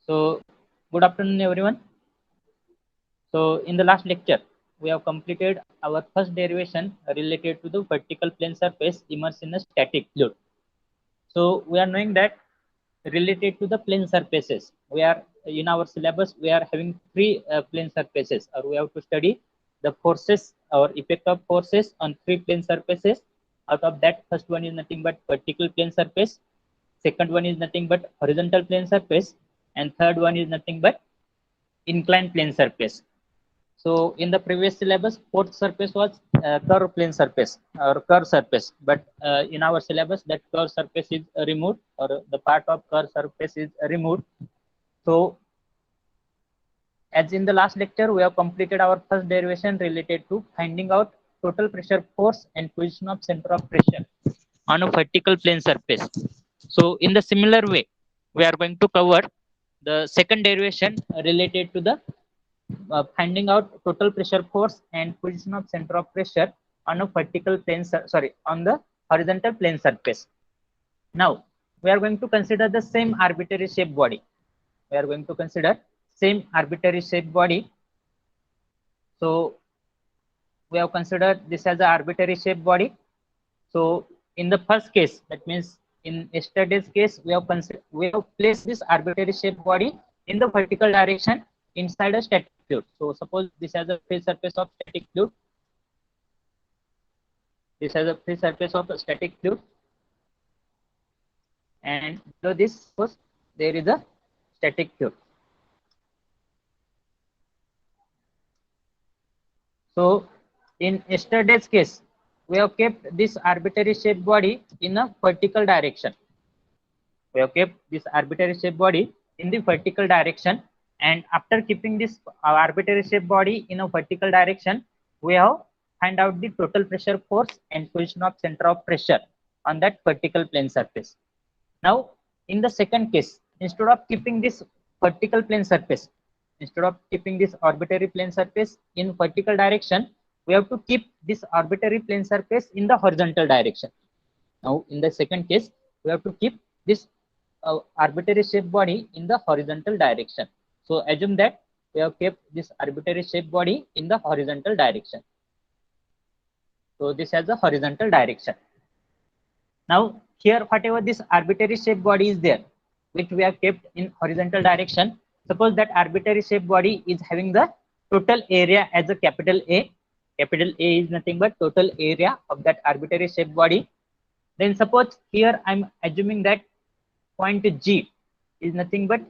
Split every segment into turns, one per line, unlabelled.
So, good afternoon, everyone. So, in the last lecture, we have completed our first derivation related to the vertical plane surface immersed in a static fluid. So, we are knowing that related to the plane surfaces, we are in our syllabus, we are having three plane surfaces, or we have to study the forces or effect of forces on three plane surfaces. Out of that, first one is nothing but vertical plane surface, second one is nothing but horizontal plane surface, and third one is nothing but inclined plane surface. So in the previous syllabus, fourth surface was curved plane surface or curved surface, but in our syllabus, that curved surface is removed, or the part of curved surface is removed. So as in the last lecture, we have completed our first derivation related to finding out total pressure force and position of center of pressure on a vertical plane surface. So in the similar way, we are going to cover the second derivation related to the finding out total pressure force and position of center of pressure on a vertical plane, on the horizontal plane surface. Now, we are going to consider the same arbitrary shape body. We are going to consider same arbitrary shape body. So, we have considered this as an arbitrary shape body. So, in the first case, that means in yesterday's case, we have placed this arbitrary shape body in the vertical direction inside a static fluid. So, suppose this has a free surface of static fluid. This has a free surface of a static fluid, and below this, there is a static fluid. So, in yesterday's case, we have kept this arbitrary shape body in a vertical direction. We have kept this arbitrary shape body in the vertical direction, and after keeping this arbitrary shape body in a vertical direction, we have find out the total pressure force and position of center of pressure on that vertical plane surface. Now, in the second case, instead of keeping this vertical plane surface, instead of keeping this arbitrary plane surface in vertical direction, we have to keep this arbitrary plane surface in the horizontal direction. Now, in the second case, we have to keep this arbitrary shape body in the horizontal direction. So, assume that we have kept this arbitrary shape body in the horizontal direction. So, this has a horizontal direction. Now, here, whatever this arbitrary shape body is there, which we have kept in horizontal direction, suppose that arbitrary shape body is having the total area as a capital A. Capital A is nothing but total area of that arbitrary shape body. Then suppose here I'm assuming that point G is nothing but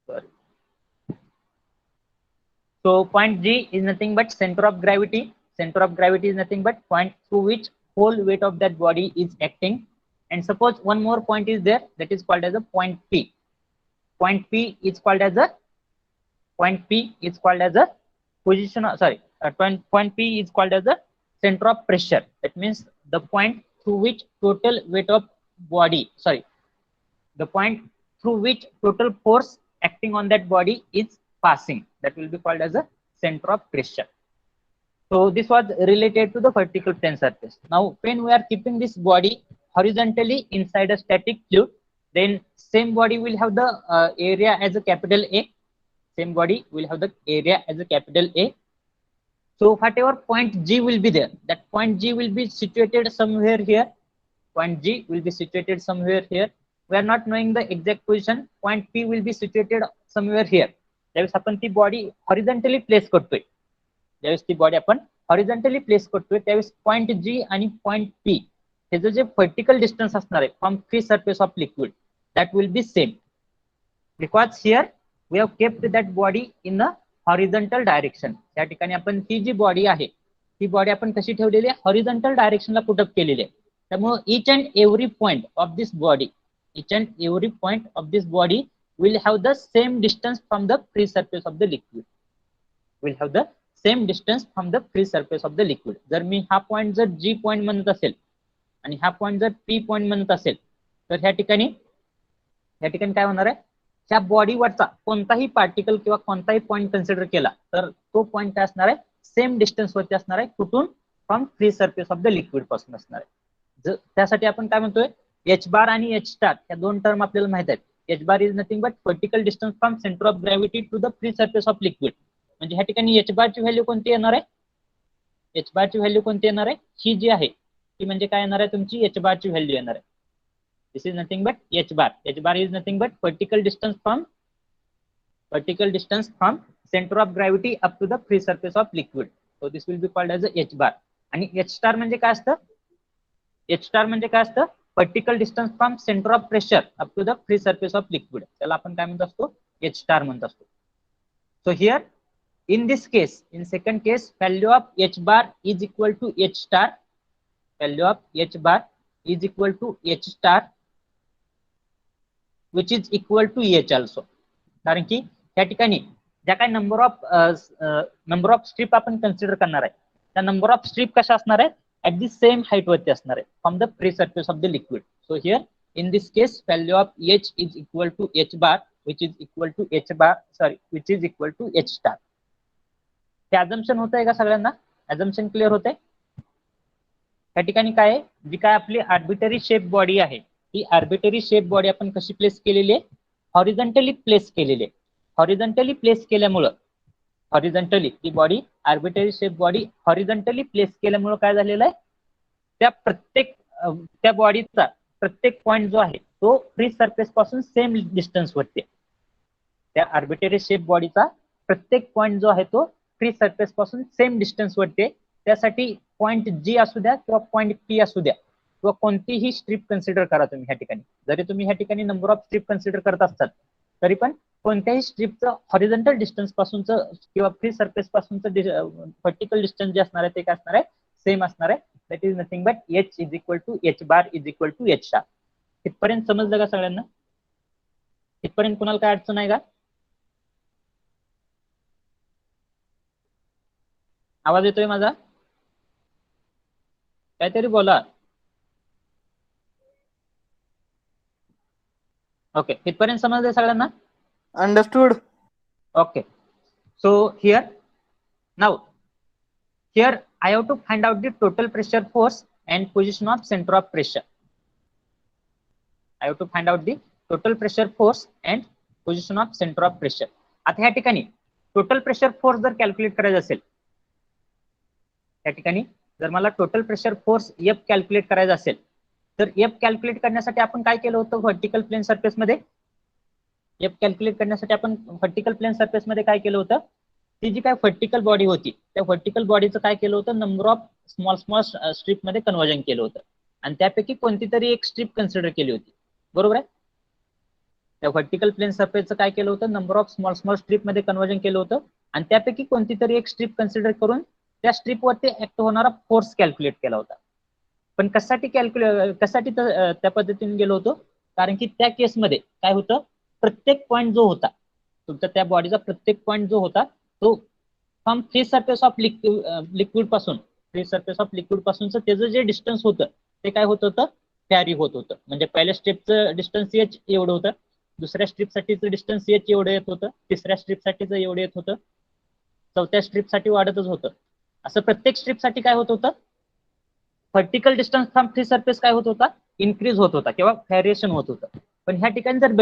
sorry. So point G is nothing but center of gravity. Center of gravity is nothing but point through which whole weight of that body is acting. And suppose one more point is there, that is called as a point P. Point P is called as a position. Point P is called as a center of pressure. That means the point through which total weight of body. The point through which total force acting on that body is passing. That will be called as a center of pressure. So this was related to the vertical plane surface. Now, when we are keeping this body horizontally inside a static fluid, then same body will have the area as a capital A. Same body will have the area as a capital A. So whatever point G will be there, that point G will be situated somewhere here. Point G will be situated somewhere here. We are not knowing the exact position. Point P will be situated somewhere here. त्यावेळेस आपण ती body horizontally place करतोय. ज्यावेळेस ती body आपण horizontally place करतोय त्यावेळेस point जी आणि पॉईंट पी ह्याचं जे व्हर्टिकल डिस्टन्स असणार आहे from free surface of liquid that will be same, because here we have kept that body in a horizontal direction. त्या ठिकाणी आपण ही जी बॉडी आहे ती बॉडी आपण कशी ठेवलेली आहे, हॉरिझॉन्टल डायरेक्शनला पुटअप केलेली आहे. त्यामुळे each and every point of this body will have the same distance from the free surface of the liquid. Will have the same distance from the free surface of the liquid. जर मी हा point जर G point म्हणत असेल आणि हा point जर P point म्हणत असेल तर ह्या ठिकाणी काय होणार आहे, त्या बॉडीवरचा कोणताही पार्टिकल किंवा कोणताही पॉइंट कन्सिडर केला तर तो पॉइंट काय असणार आहे, सेम डिस्टन्स वरती असणार आहे. कुठून? From free surface of the liquid पासून असणार आहे. त्यासाठी आपण काय म्हणतोय, एच बार आणि एच स्टार या दोन टर्म आपल्याला माहित आहेत. H bar is nothing but vertical distance from centre of gravity to the free surface of liquid. म्हणजे ह्या ठिकाणी एच बारची व्हॅल्यू कोणती येणार आहे? एच बारची व्हॅल्यू कोणती येणार आहे? ही जी आहे ती म्हणजे काय येणार आहे तुमची? एच बारची व्हॅल्यू येणार आहे. This is nothing but H bar. H bar is nothing but vertical distance from centre of gravity up to the free surface of liquid. So this will be called as H bar. आणि H star म्हणजे काय असतं? H star म्हणजे काय असतं? Vertical distance from centre of pressure up to the free surface of liquid. त्याला आपण काय म्हणत असतो? एच स्टार म्हणत असतो. So here in this case, in second case, value of h bar is equal to h star. Value of h bar is equal to h star, which is equal to h also. कारण की त्या ठिकाणी ज्या काही number of strip आपण consider करणार आहे त्या नंबर ऑफ स्ट्रीप कशा असणार आहेत? ऍट दी सेम हाईट वरती असणार आहे from the free surface of the liquid. So here in this case value of h is equal to h bar, which is equal to h bar, sorry, which is equal to h star. हे assumption होत आहे का सगळ्यांना? Assumption clear होते? त्या ठिकाणी काय आहे, जी काय आपली आर्बिटरी शेप बॉडी आहे ही आर्बिटरी शेप बॉडी आपण कशी प्लेस केलेली आहे? हॉरिझॉन्टली प्लेस केलेली आहे. हॉरिझॉन्टली प्लेस केल्यामुळं हॉरिझॉन्टली ती body arbitrary shape body horizontally place केल्यामुळं काय झालेलं आहे? त्या बॉडीचा प्रत्येक पॉइंट जो आहे तो फ्री सरफेस पासून सेम डिस्टन्स वरती. त्या आर्बिटरी शेप बॉडीचा प्रत्येक पॉइंट जो आहे तो फ्री सरफेस पासून सेम डिस्टन्स वरती. त्यासाठी पॉइंट जी असू द्या किंवा पॉइंट पी असू द्या किंवा कोणतीही स्ट्रीप कन्सिडर करा तुम्ही ह्या ठिकाणी. जरी तुम्ही ह्या ठिकाणी नंबर ऑफ स्ट्रीप कन्सिडर करत असतात तरी पण कोणत्याही स्ट्रीपचं हॉरिझॉन्टल डिस्टन्स पासूनचं किंवा फ्री सरफेस पासूनचं व्हर्टिकल डिस्टन्स जे असणार आहे ते काय असणार आहे? सेम असणार आहे. That is nothing but h is equal to H bar is equal to H star. इथपर्यंत समजलं का सगळ्यांना? इथपर्यंत कुणाला काय अडचण आहे का? आवाज येतोय माझा? काहीतरी बोला. ओके, इथपर्यंत समजलंय सगळ्यांना?
Understood.
Okay, so now here I have to find out the total pressure force and position of center of pressure. I have to find out the total pressure force and position of center of pressure. आता ह्या ठिकाणी total pressure force जर calculate करायचं असेल, त्या ठिकाणी जर मला total pressure force F calculate करायचा असेल तर एफ कॅल्क्युलेट करण्यासाठी आपण काय केलं होतं? व्हर्टिकल प्लेन सरफेस मध्ये एफ कॅल्क्युलेट करण्यासाठी आपण व्हर्टिकल प्लेन सरफेस मध्ये काय केलं होतं? ती जी काय व्हर्टिकल बॉडी होती त्या व्हर्टिकल बॉडीचं काय केलं होतं? नंबर ऑफ स्मॉल स्ट्रीप मध्ये कन्वर्जन केलं होतं आणि त्यापैकी कोणती तरी एक स्ट्रीप कन्सिडर केली होती. बरोबर आहे? त्या व्हर्टिकल प्लेन सरफेसचं काय केलं होतं? नंबर ऑफ स्मॉल स्ट्रीप मध्ये कन्वर्जन केलं होतं आणि त्यापैकी कोणती तरी एक स्ट्रीप कन्सिडर करून त्या स्ट्रीपवरती ऍक्ट होणारा फोर्स कॅल्क्युलेट केला होता. पण कशासाठी त्या पद्धतीने गेलो होतो? कारण की त्या केसमध्ये काय होतं? प्रत्येक पॉइंट जो होता तुमचा त्या बॉडीचा प्रत्येक पॉइंट जो होता तो from free surface of liquid पासून त्याचं जे डिस्टन्स होतं ते काय होत होतं? कॅरी होत होतं. म्हणजे पहिल्या स्टेपचं डिस्टन्स एच एवढं होतं, दुसऱ्या स्ट्रीपसाठीचं डिस्टन्स एच एवढं येत होतं, तिसऱ्या स्ट्रीपसाठीचं एवढं येत होतं, चौथ्या स्ट्रीपसाठी वाढतच होतं. असं प्रत्येक स्ट्रीपसाठी काय होत होतं? Vertical distance from free surface काय होत होता? इन्क्रीज होत होता किंवा व्हॅरिएशन होत होतं. पण ह्या ठिकाणी जर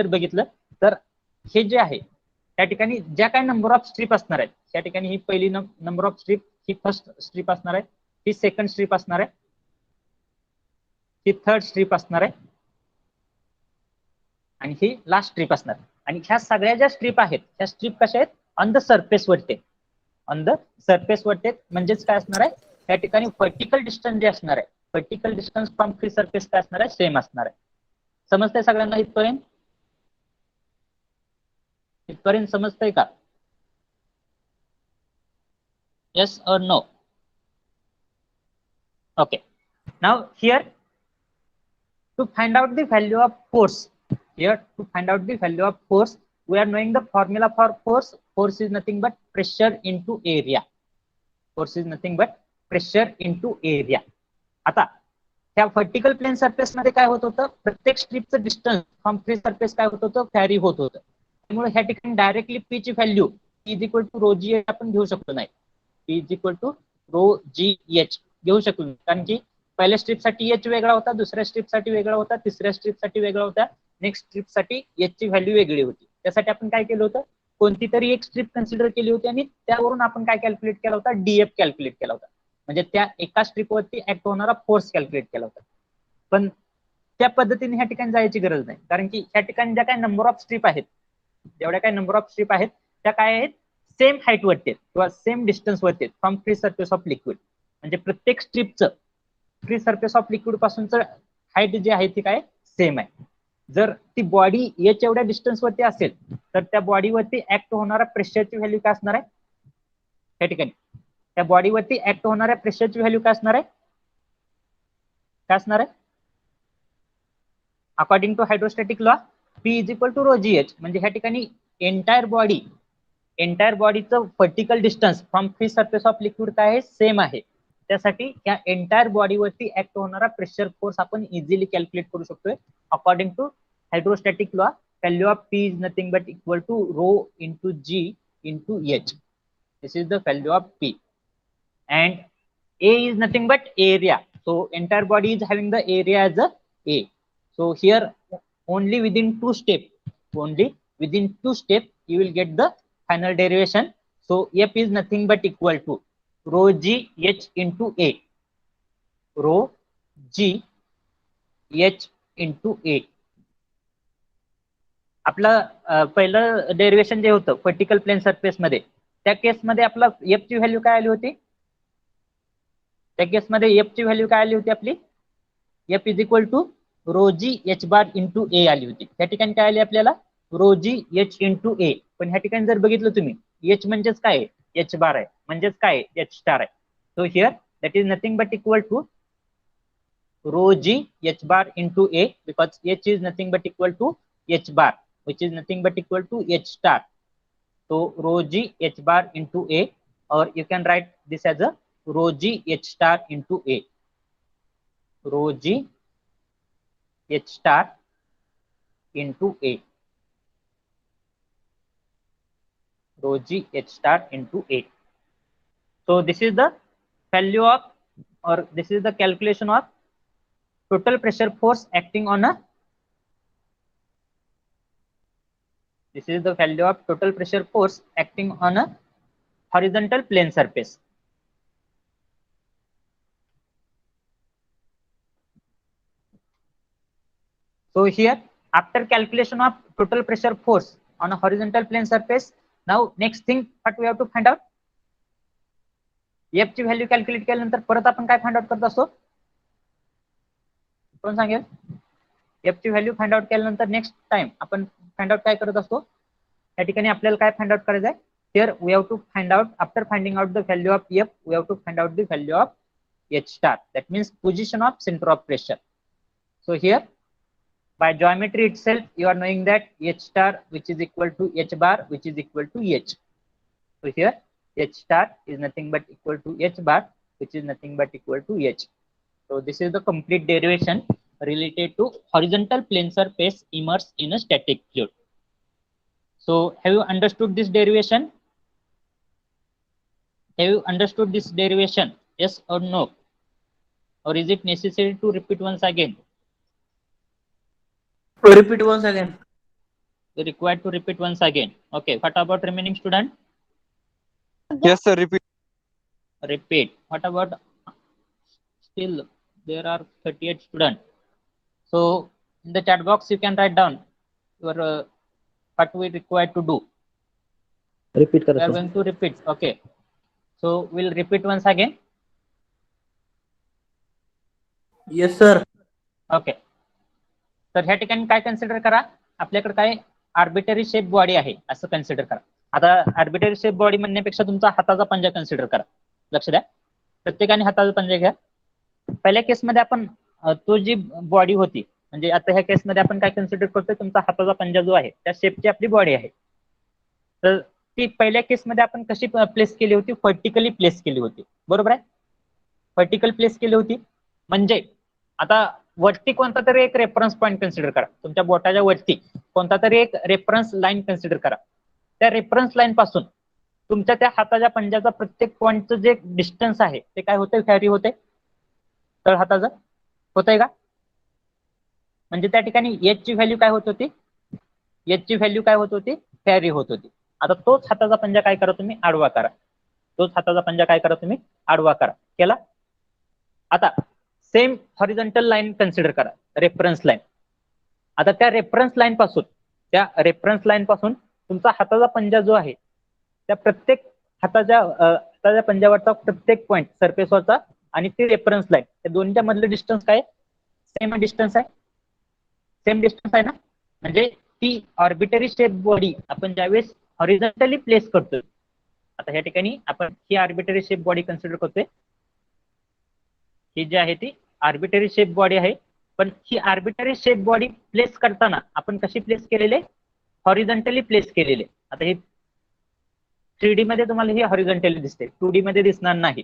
बघितलं तर हे जे आहे त्या ठिकाणी ज्या काही नंबर ऑफ स्ट्रीप असणार आहेत त्या ठिकाणी ही पहिली नंबर ऑफ स्ट्रीप ही फर्स्ट स्ट्रीप असणार आहे, ही सेकंड स्ट्रीप असणार आहे, ही थर्ड स्ट्रीप असणार आहे आणि ही लास्ट स्ट्रीप असणार. आणि ह्या सगळ्या ज्या स्ट्रीप आहेत ह्या स्ट्रीप कशा आहेत? ऑन द सरफेस वरती म्हणजेच काय असणार आहे? त्या ठिकाणी व्हर्टिकल डिस्टन्स जे असणार आहे vertical distance from free surface काय असणार आहे? सेम असणार आहे. समजतंय सगळ्यांना इथपर्यंत? समजतंय का? येस और no? Okay, now here to find out the value of force, we are knowing the formula for force. Force is nothing but pressure into area. आता ह्या व्हर्टिकल प्लेन सरफेस मध्ये काय होत होतं? प्रत्येक स्ट्रीपचं डिस्टन्स फ्रॉम फ्री सरफेस काय होत होतं? व्हॅरी होत होतं. त्यामुळे ह्या ठिकाणी डायरेक्टली पी ची value is equal to rho G h आपण घेऊ शकतो नाही. P is equal to rho G h घेऊ शकतो कारण की पहिल्या स्ट्रिपसाठी एच वेगळा होता, दुसऱ्या स्ट्रिपसाठी वेगळा होता, तिसऱ्या स्ट्रिपसाठी वेगळा होता, नेक्स्ट स्ट्रिपसाठी एच ची व्हॅल्यू वेगळी होती. त्यासाठी आपण काय केलं होतं, कोणती तरी एक स्ट्रिप कन्सिडर केली होती आणि त्यावरून आपण काय कॅल्क्युलेट केला होता, डीएफ कॅल्क्युलेट केला होता. म्हणजे त्या एका स्ट्रिपवरती ऍक्ट होणारा फोर्स कॅल्क्युलेट केला होता. पण त्या पद्धतीने ह्या ठिकाणी जायची गरज नाही, कारण की ह्या ठिकाणी ज्या काही नंबर ऑफ स्ट्रिप आहेत, जेवढ्या काही नंबर ऑफ स्ट्रिप आहेत त्या काय आहेत, सेम हाईट वरती किंवा सेम डिस्टन्स वरती from free surface of liquid. म्हणजे प्रत्येक स्ट्रिपचं फ्री सरफेस ऑफ लिक्विड पासूनच हाईट जी आहे ती काय सेम आहे. जर ती बॉडी एच एवढ्या डिस्टन्स वरती असेल तर त्या बॉडीवरती ऍक्ट होणारा प्रेशरची व्हॅल्यू काय असणार आहे, त्या ठिकाणी त्या बॉडीवरती ऍक्ट होणाऱ्या प्रेशरची व्हॅल्यू काय असणार आहे, काय असणार आहे, according to hydrostatic law P is equal to rho G h. म्हणजे ह्या ठिकाणी एंटायर बॉडीचं vertical distance from free surface of liquid काय आहे, सेम आहे. त्यासाठी या एंटायर बॉडीवरती ऍक्ट होणारा प्रेशर फोर्स आपण इझिली कॅल्क्युलेट करू शकतोय. According to hydrostatic law, value of P is nothing but equal to rho into G into h. This is the value of P and A is nothing but area. So entire body is having the area as A. So here only within two steps you will get the final derivation. So F is nothing but equal to rho G H into A. Rho G H into A. आपलं पहिलं derivation जे होतं vertical plane surface मध्ये, त्या केसमध्ये आपला F ची value काय आली होती, त्या केसमध्ये एफ ची व्हॅल्यू काय आली होती आपली, F is equal to rho G H bar into A आली होती. त्या ठिकाणी काय आली आपल्याला, rho G H into A. पण ह्या ठिकाणी जर बघितलं तुम्ही, एच म्हणजेच काय आहे, एच बार आहे, म्हणजेच काय एच स्टार आहे. So here that is nothing but equal to rho G H bar into A, because h is nothing but equal to H bar which is nothing but equal to h star. So rho g h bar into a, or you can write this as a rho g h star into a. Rho g h star into a. Rho g h star into a. So this is the value of, or this is the calculation of total pressure force acting on a, this is the value of total pressure force acting on a horizontal plane surface. So here after calculation of total pressure force on a horizontal plane surface, now next thing what we have to find out, F ची value calculate केल्यानंतर परत आपण काय find out करत असतो, कोण सांगेल, F ची व्हॅल्यू फाइंड आउट केल्यानंतर नेक्स्ट टाइम आपण फाइंड आउट काय करत असतो, त्या ठिकाणी आपल्याला काय फाइंड आउट करायचं आहे, here we have to find out, after finding out the value of F we have to find out the value of H star, that means position of centre of pressure. So here by geometry itself you are knowing that H star which is equal to H bar which is equal to H. So here H star is nothing but equal to H bar which is nothing but equal to H. So this is the complete derivation related to horizontal plane surface immersed in a static fluid. So have you understood this derivation? Have you understood this derivation? Yes or no? Or is it necessary to repeat once again?
Repeat once again.
You required to repeat once again. Okay. What about remaining student?
Yes, sir. Repeat.
Repeat. What about still there are 38 students? So in the chat box you can write down your what we required to do.
Repeat
We are going to repeat. Okay. So we'll repeat once again.
Yes sir.
Okay. तर ह्या ठिकाणी काय consider करा, आपल्याकडे काय arbitrary shape body आहे असं consider करा. आता आर्बिटरी शेप बॉडी म्हणण्यापेक्षा तुमचा हाताचा पंजा कन्सिडर करा. लक्ष द्या, प्रत्येकाने हाताचा पंजा घ्या. पहिल्या केसमध्ये आपण तो जी बॉडी होती, म्हणजे आता ह्या केसमध्ये आपण काय कन्सिडर करतोय, तुमचा हाताचा पंजा जो आहे त्या शेपची आपली बॉडी आहे. तर ती पहिल्या केसमध्ये आपण कशी प्लेस केली होती, व्हर्टिकली प्लेस केली होती, बरोबर आहे. व्हर्टिकल प्लेस केली होती म्हणजे आता वरती कोणता तरी एक रेफरन्स पॉईंट कन्सिडर करा, तुमच्या बोटाच्या वरती कोणता तरी एक रेफरन्स लाईन कन्सिडर करा. त्या रेफरन्स लाईन पासून तुमच्या त्या हाताच्या पंजाचा प्रत्येक पॉईंटचं जे डिस्टन्स आहे ते काय होते, व्हॅरी होते. तळ हाताचं होतंय का? म्हणजे त्या ठिकाणी एच ची व्हॅल्यू काय होत होती? एच ची व्हॅल्यू काय होत होती? कॅरी होत होती. आता तोच हाताचा पंजा काय करा तुम्ही? आडवा करा. तोच हाताचा पंजा काय करा तुम्ही? आडवा करा. केला? आता सेम हॉरिझॉन्टल लाईन कन्सिडर करा, रेफरन्स लाईन. आता त्या रेफरन्स लाईन पासून तुमचा हाताचा पंजा जो आहे त्या प्रत्येक हाताच्या पंजावरचा प्रत्येक पॉईंट सरफेसवरचा आणि ती रेफरन्स लाईन, त्या दोन्हीच्या मधलं डिस्टन्स काय? सेम डिस्टन्स आहे. सेम डिस्टन्स आहे ना? म्हणजे ती ऑर्बिटरी शेप बॉडी आपण ज्यावेळेस हॉरिझॉन्टली प्लेस करतोय, आता ह्या ठिकाणी आपण ही आर्बिटरी शेप बॉडी कन्सिडर करतोय. ही जी आहे ती आर्बिटरी शेप बॉडी आहे, पण ही आर्बिटरी शेप बॉडी प्लेस करताना आपण कशी प्लेस केलेले? हॉरिझॉन्टली प्लेस केलेले. आता हे 3D मध्ये तुम्हाला ही हॉरिझॉन्टली दिसते, 2D मध्ये दिसणार नाही.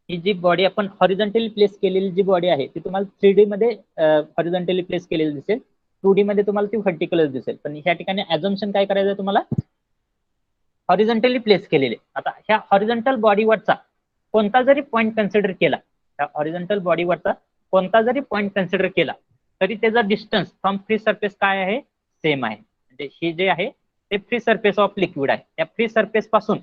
ही जी बॉडी आपण हॉरिझॉन्टली प्लेस केलेली जी बॉडी आहे ती तुम्हाला 3D मध्ये हॉरिझॉन्टली प्लेस केलेली दिसेल, 2D मध्ये तुम्हाला ती व्हर्टिकलच दिसेल. पण ह्या ठिकाणी ऍझम्पशन काय करायचं तुम्हाला? हॉरिझॉन्टली प्लेस केलेले. आता ह्या हॉरिझॉन्टल बॉडीवरचा कोणता जरी पॉईंट कन्सिडर केला, त्या हॉरिझॉन्टल बॉडीवरचा कोणता जरी पॉईंट कन्सिडर केला तरी त्याचा डिस्टन्स फ्रॉम फ्री सरफेस काय आहे? सेम आहे. म्हणजे हे जे आहे ते फ्री सरफेस ऑफ लिक्विड आहे. त्या फ्री सरफेस पासून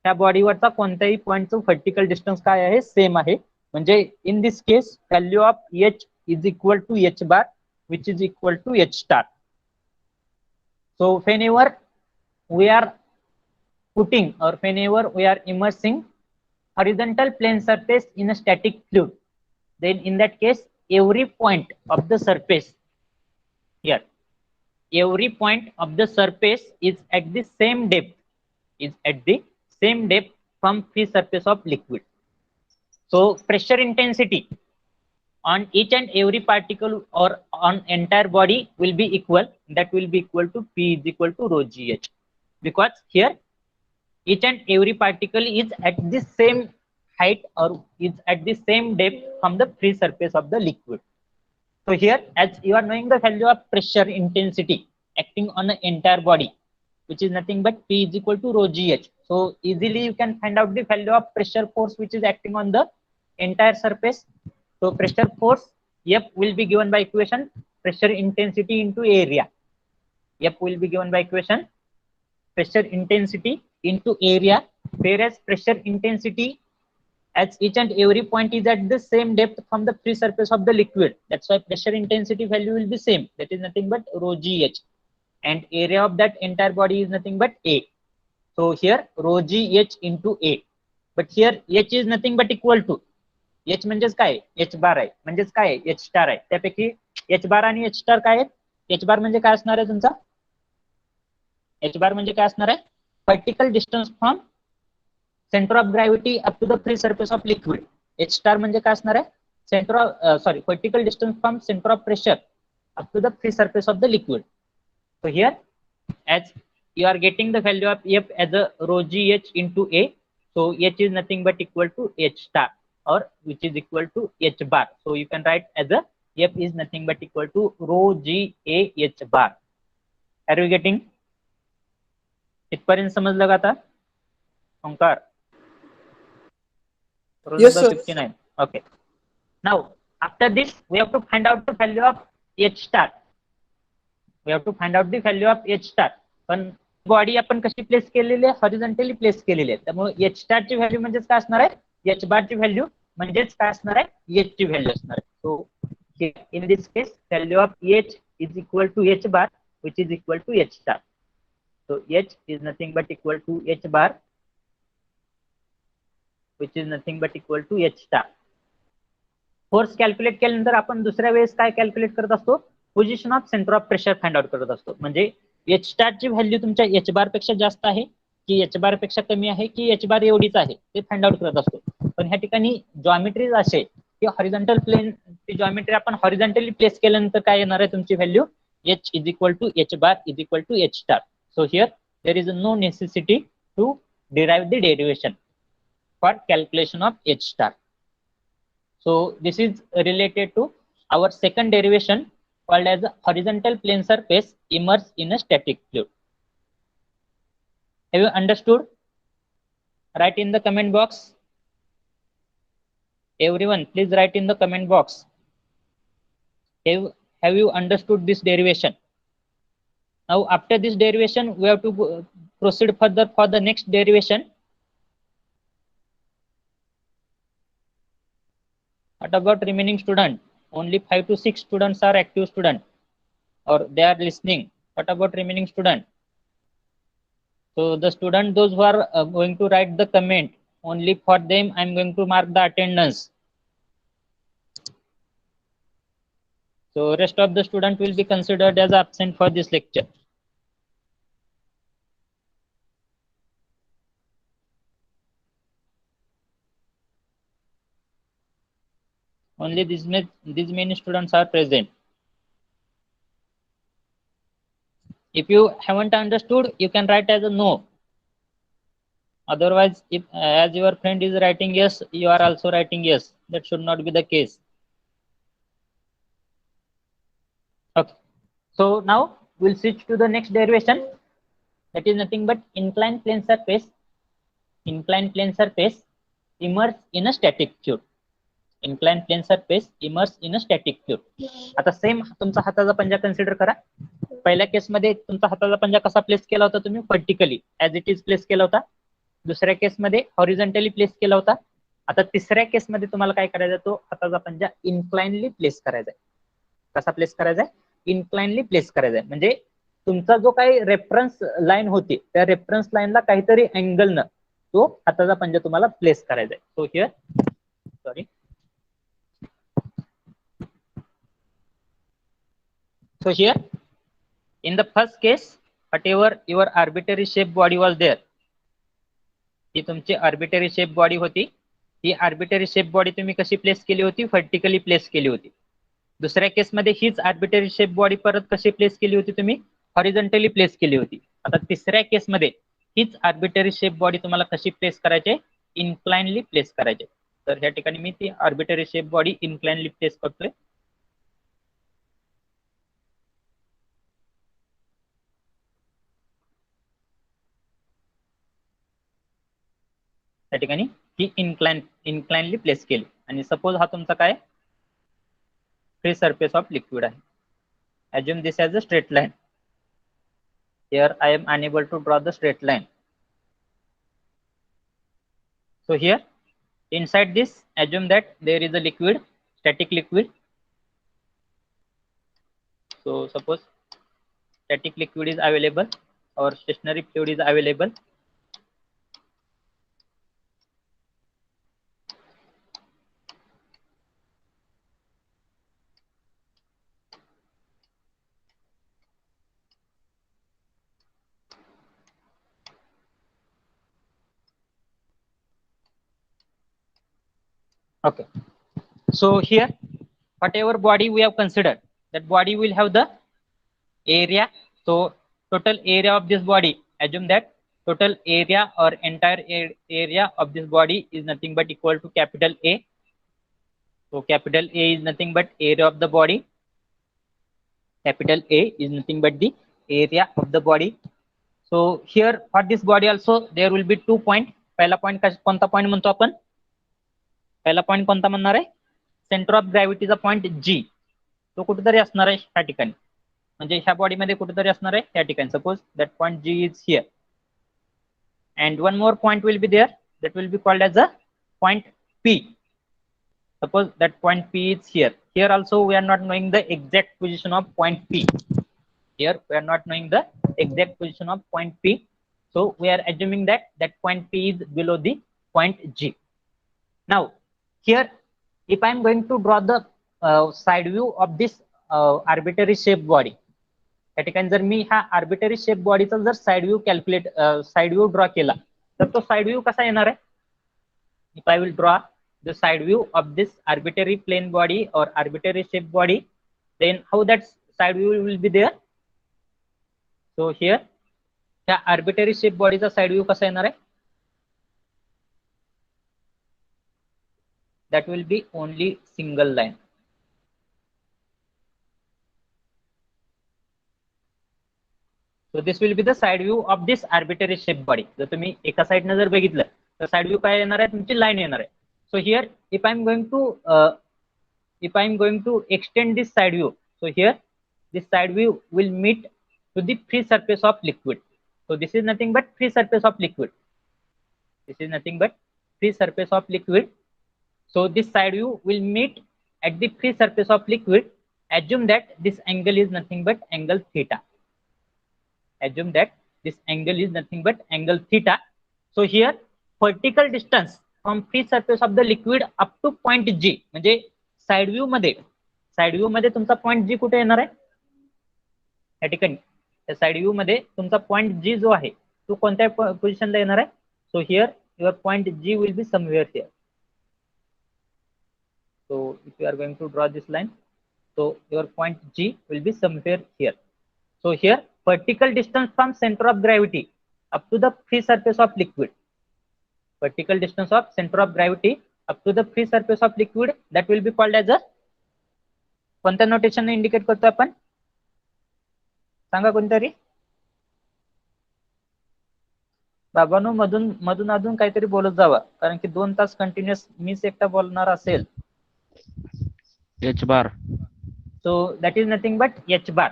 त्या बॉडीवरचा कोणत्याही पॉईंटचं व्हर्टिकल डिस्टन्स काय आहे? सेम आहे. म्हणजे in this case value of h is equal to H bar which is equal to H star. So whenever we are putting or whenever we are immersing horizontal plane surface in a static fluid, then in that case every point of the surface here, every point of the surface is at the same depth from free surface of liquid. So pressure intensity on each and every particle or on entire body will be equal. That will be equal to P is equal to rho gh, because here each and every particle is at the same height or is at the same depth from the free surface of the liquid. So here, as you are knowing the value of pressure intensity acting on the entire body, which is nothing but P is equal to rho gh. So easily you can find out the value of pressure force which is acting on the entire surface. So pressure force F will be given by equation pressure intensity into area. F will be given by equation pressure intensity into area, whereas pressure intensity as each and every point is at the same depth from the free surface of the liquid. That's why pressure intensity value will be same. That is nothing but rho gh, and area of that entire body is nothing but A. So here rho gh into A, but here h is nothing but equal to h म्हणजेच काय? h बार आहे. म्हणजेच काय? h star आहे. त्यापैकी h बार आणि h star काय आहेत? h बार म्हणजे काय असणार आहे तुमचा? h बार म्हणजे काय असणार आहे? Vertical distance from centre of gravity up to the free surface of liquid. h star म्हणजे काय असणार आहे? Vertical distance from centre of pressure up to the free surface of the liquid. So here, as you are getting the value of F as a rho gh into A, so h is nothing but equal to h star, or which is equal to h bar. So you can write as a F is nothing but equal to rho g A h bar. Are you getting? इथपर्यंत समजलं का आता? Omkar.
Yes, sir.
59. Okay. Now after this we have to find out the value of h star. We have to find out the value of h star. पण body आपण कशी place केलेली आहे? Horizontally place केलेली आहे. त्यामुळे h स्टार ची value म्हणजेच काय असणार आहे? h बार ची व्हॅल्यू म्हणजेच काय असणार आहे? h ची व्हॅल्यू असणार आहे. So in this case value of h is equal to h bar which is equal to h star. So h is nothing but equal to h bar which is nothing but equal to h star. Force calculate केल्यानंतर आपण दुसऱ्या वेळेस काय calculate करत असतो? Position of centre of pressure find out करत असतो. म्हणजे एच स्टार ची व्हॅल्यू तुमच्या एच बार पेक्षा जास्त आहे की एच बार पेक्षा कमी आहे की एच बार एवढीच आहे ते फाइंड आउट करत असतो. पण ह्या ठिकाणी जॉमेट्रीज असे की हॉरिझॉन्टल प्लेन ची जॉमेट्री आपण हॉरिझॉन्टली प्लेस केल्यानंतर काय येणार आहे तुमची value? h is equal to h bar is equal to h star. So here there is no necessity to derive the derivation for calculation of h star. So this is related to our second derivation called as horizontal plane surface immersed in a static fluid. Have you understood? Write in the comment box. Everyone, please write in the comment box. Have you understood this derivation? Now, after this derivation, we have to proceed further for the next derivation. What about remaining student? Only 5 to 6 students are active student, or they are listening. What about remaining student? So the student, those who are going to write the comment, only for them I'm going to mark the attendance. So rest of the student will be considered as absent for this lecture. Only these many students are present. If you haven't understood, you can write as a no. Otherwise, if as your friend is writing yes, you are also writing yes. That should not be the case. Okay. So now we'll switch to the next derivation. That is nothing but inclined plane surface. Inclined plane surface immerse in a static fluid. Inclined plane surface immerse in a static fluid. आता same तुमचा हाताचा पंजा consider करा. पहिल्या केसमध्ये तुमचा हाताचा पंजा कसा प्लेस केला होता तुम्ही? Vertically as it is place केला होता. दुसऱ्या केसमध्ये हॉरिझॉन्टली प्लेस केला होता. आता तिसऱ्या केसमध्ये तुम्हाला काय करायचं? तो हाताचा पंजा इन्क्लाइनली प्लेस करायचा आहे. कसा प्लेस करायचा आहे? इन्क्लाइनली प्लेस करायचा आहे. म्हणजे तुमचा जो काही रेफरन्स लाईन होती, त्या रेफरन्स लाईनला काहीतरी अँगल न तो हाताचा पंजा तुम्हाला प्लेस करायचा आहे. So here sorry so here in the first case, whatever your arbitrary shape body was there, ही तुमची आर्बिटरी शेप बॉडी होती. ही आर्बिटरी शेप बॉडी तुम्ही कशी प्लेस केली होती? व्हर्टिकली प्लेस केली होती. दुसऱ्या केसमध्ये हीच आर्बिटरी शेप बॉडी परत कशी प्लेस केली होती? तुम्ही हॉरिझॉन्टली प्लेस केली होती. आता तिसऱ्या केसमध्ये हीच आर्बिटरी शेप बॉडी तुम्हाला कशी प्लेस करायची? इन्क्लाइनली प्लेस करायची. तर या ठिकाणी मी ती आर्बिटरी शेप बॉडी इन्क्लाइनली प्लेस करतोय. त्या ठिकाणी ही इन्क्लाइनली प्लेस केली. आणि सपोज हा तुमचा काय फ्री सरफेस ऑफ लिक्विड आहे. assume this as a straight line. Here I am unable to draw the straight line. So here inside this, assume that there is a liquid, static liquid. So suppose static liquid is available or stationary fluid is available. Okay. So here, whatever body we have considered, that body will have the area. So total area of this body, assume that total area or entire area of this body is nothing but equal to capital A. So capital A is nothing but area of the body. Capital A is nothing but the area of the body. So here for this body also there will be 2 points. पहिला point कोणता point म्हणतो आपण? पहिला point कोणता म्हणणार आहे? Centre of ग्रॅव्हिटीचा point जी. तो कुठेतरी असणार आहे ह्या ठिकाणी. म्हणजे ह्या बॉडीमध्ये कुठेतरी असणार आहे ह्या ठिकाणी. Suppose that point G is here. And one more point will be there, that will be called as a point P. Suppose that point P is here. Here also we are not knowing the exact position of point P. Here we are not knowing the exact position of point P. So we are assuming that that point P is below the point G. Now here if I am going to draw the side view of this arbitrary shape body. त्या ठिकाणी जर मी हा arbitrary shape बॉडीचा जर side view draw केला तर तो side view कसा येणार आहे? If I will draw the side view of this arbitrary plane body or arbitrary shape body, then how that side view will be there? So here the arbitrary shape body चा side view कसा येणार आहे? That will be only single line. So this will be the side view of this arbitrary shape body. जर तुम्ही एका साइडने जर बघितलं तर साइड व्ह्यू काय येणार आहे? तुमची लाईन येणार आहे. So here, if I'm going to extend this side view, so here this side view will meet to the free surface of liquid. So this is nothing but free surface of liquid. This is nothing but free surface of liquid. So this side view will meet at the free surface of liquid. Assume that this angle is nothing but angle theta. Assume that this angle is nothing but angle theta. So here vertical distance from free surface of the liquid up to point G, म्हणजे side view मध्ये तुमचा point जी कुठे येणार आहे या ठिकाणी, त्या side view मध्ये तुमचा पॉइंट जी जो आहे तो कोणत्या पोझिशनला येणार आहे. So here your point G will be somewhere here. So if you are going to draw this line, so your point G will be somewhere here. So here vertical distance from center of gravity up to the free surface of liquid, vertical distance of center of gravity up to the free surface of liquid, that will be called as a, कोणत्या notation indicate करतो आपण, सांगा कोणतरी. बाबांनो मधून अजून काहीतरी बोलत जावा, कारण की 2 तास कंटिन्युअस मीच एकटा बोलणार असेल.
H bar.
So that is nothing but h bar.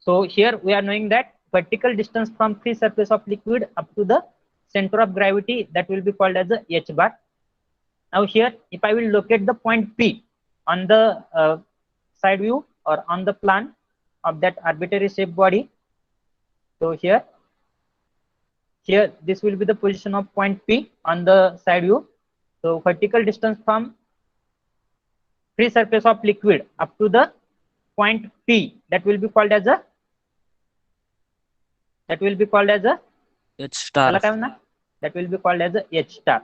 So here we are knowing that vertical distance from free surface of liquid up to the center of gravity, that will be called as a h bar. Now here if I will locate the point P on the side view or on the plan of that arbitrary shape body, so here this will be the position of point P on the side view. So vertical distance from free surface of liquid up to the point P, that will be called as a
H star.
that will be called as a h star.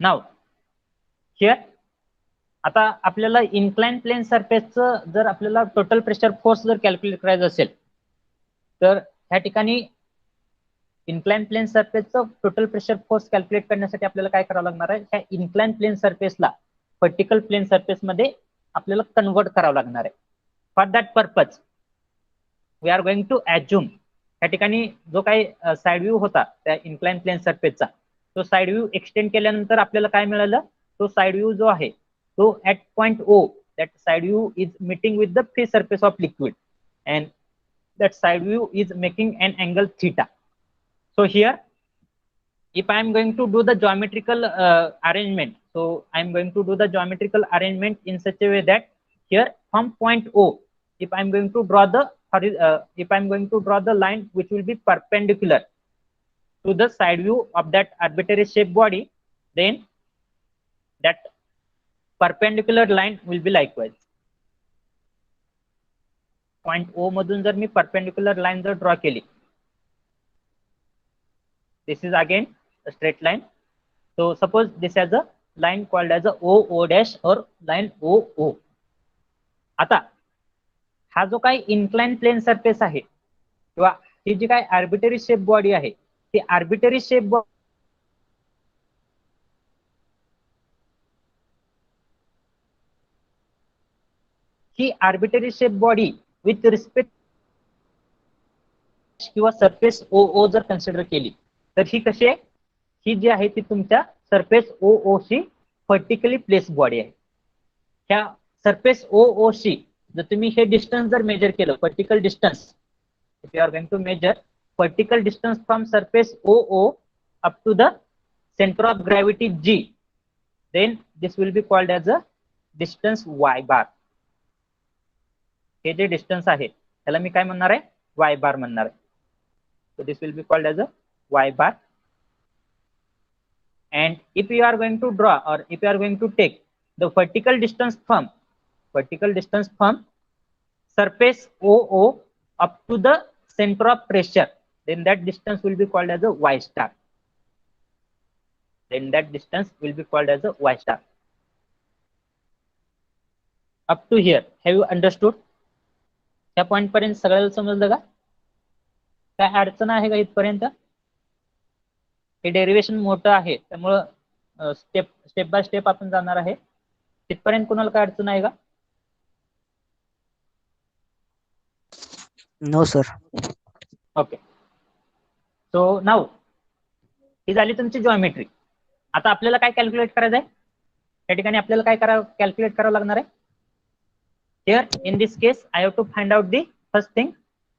Now here आता आपल्याला incline plane सरफेसचं जर आपल्याला total pressure force जर calculate करायचं असेल, तर ह्या ठिकाणी इन्क्लाइन प्लेन सरफेसचं टोटल प्रेशर फोर्स कॅल्क्युलेट करण्यासाठी आपल्याला काय करावं लागणार आहे, ह्या इन्क्लाइन प्लेन सरफेसला वर्टिकल प्लेन सरफेस मध्ये आपल्याला कन्वर्ट करावं लागणार आहे. For that purpose we are going to assume, ह्या ठिकाणी जो काही साइड व्ह्यू होता त्या इन्क्लाइन प्लेन सरफेसचा, तो साइड व्ह्यू एक्सटेंड केल्यानंतर आपल्याला काय मिळालं, तो साइड व्ह्यू जो आहे तो at point O, that side view is meeting with the free surface of liquid, and that side view is making an angle theta. So here if I am going to do the geometrical arrangement, so I am going to do the geometrical arrangement in such a way that here from point O, if I am going to draw the line which will be perpendicular to the side view of that arbitrary shape body, then that perpendicular line will be likewise. Point O मधून जर मी perpendicular line जर draw केली, this is again a straight line. So suppose this has a line called as a O dash or line O. आता हा जो काही incline plain surface आहे किंवा ही जी काही आर्बिटरी शेप बॉडी आहे, ती arbitrary shape body he arbitrary shape body with respect किंवा सरफेस ओ जर कन्सिडर केली, तर ही कशी आहे, ही जी आहे ती तुमच्या surface oh she vertically place body आहे. ह्या सरफेस ओ शी जर तुम्ही हे डिस्टन्स जर मेजर केलं, vertical distance, if you are going to measure vertical distance from surface O up to the centre of gravity G, then this will be called as a distance Y bar. हे जे distance आहे त्याला मी काय म्हणणार आहे, Y बार म्हणणार आहे. So this will be called as a y bar. And if you are going to draw, or if you are going to take the vertical distance from surface OO up to the center of pressure, then that distance will be called as a y star. Up to here, have you understood? त्या point पर्यंत सगळ्याला समजलं का? काय अडचण आहे का इथपर्यंत? हे डेरिवेशन मोठं आहे त्यामुळं स्टेप बाय स्टेप आपण जाणार आहे. तिथपर्यंत कोणाला काय अडचण आहे का?
No, sir.
ओके. सो नाव ही झाली तुमची जॉमेट्री. आता आपल्याला काय कॅल्क्युलेट करायचं आहे, त्या ठिकाणी आपल्याला काय कॅल्क्युलेट करावं लागणार आहे. Here in this case I have to find out the first thing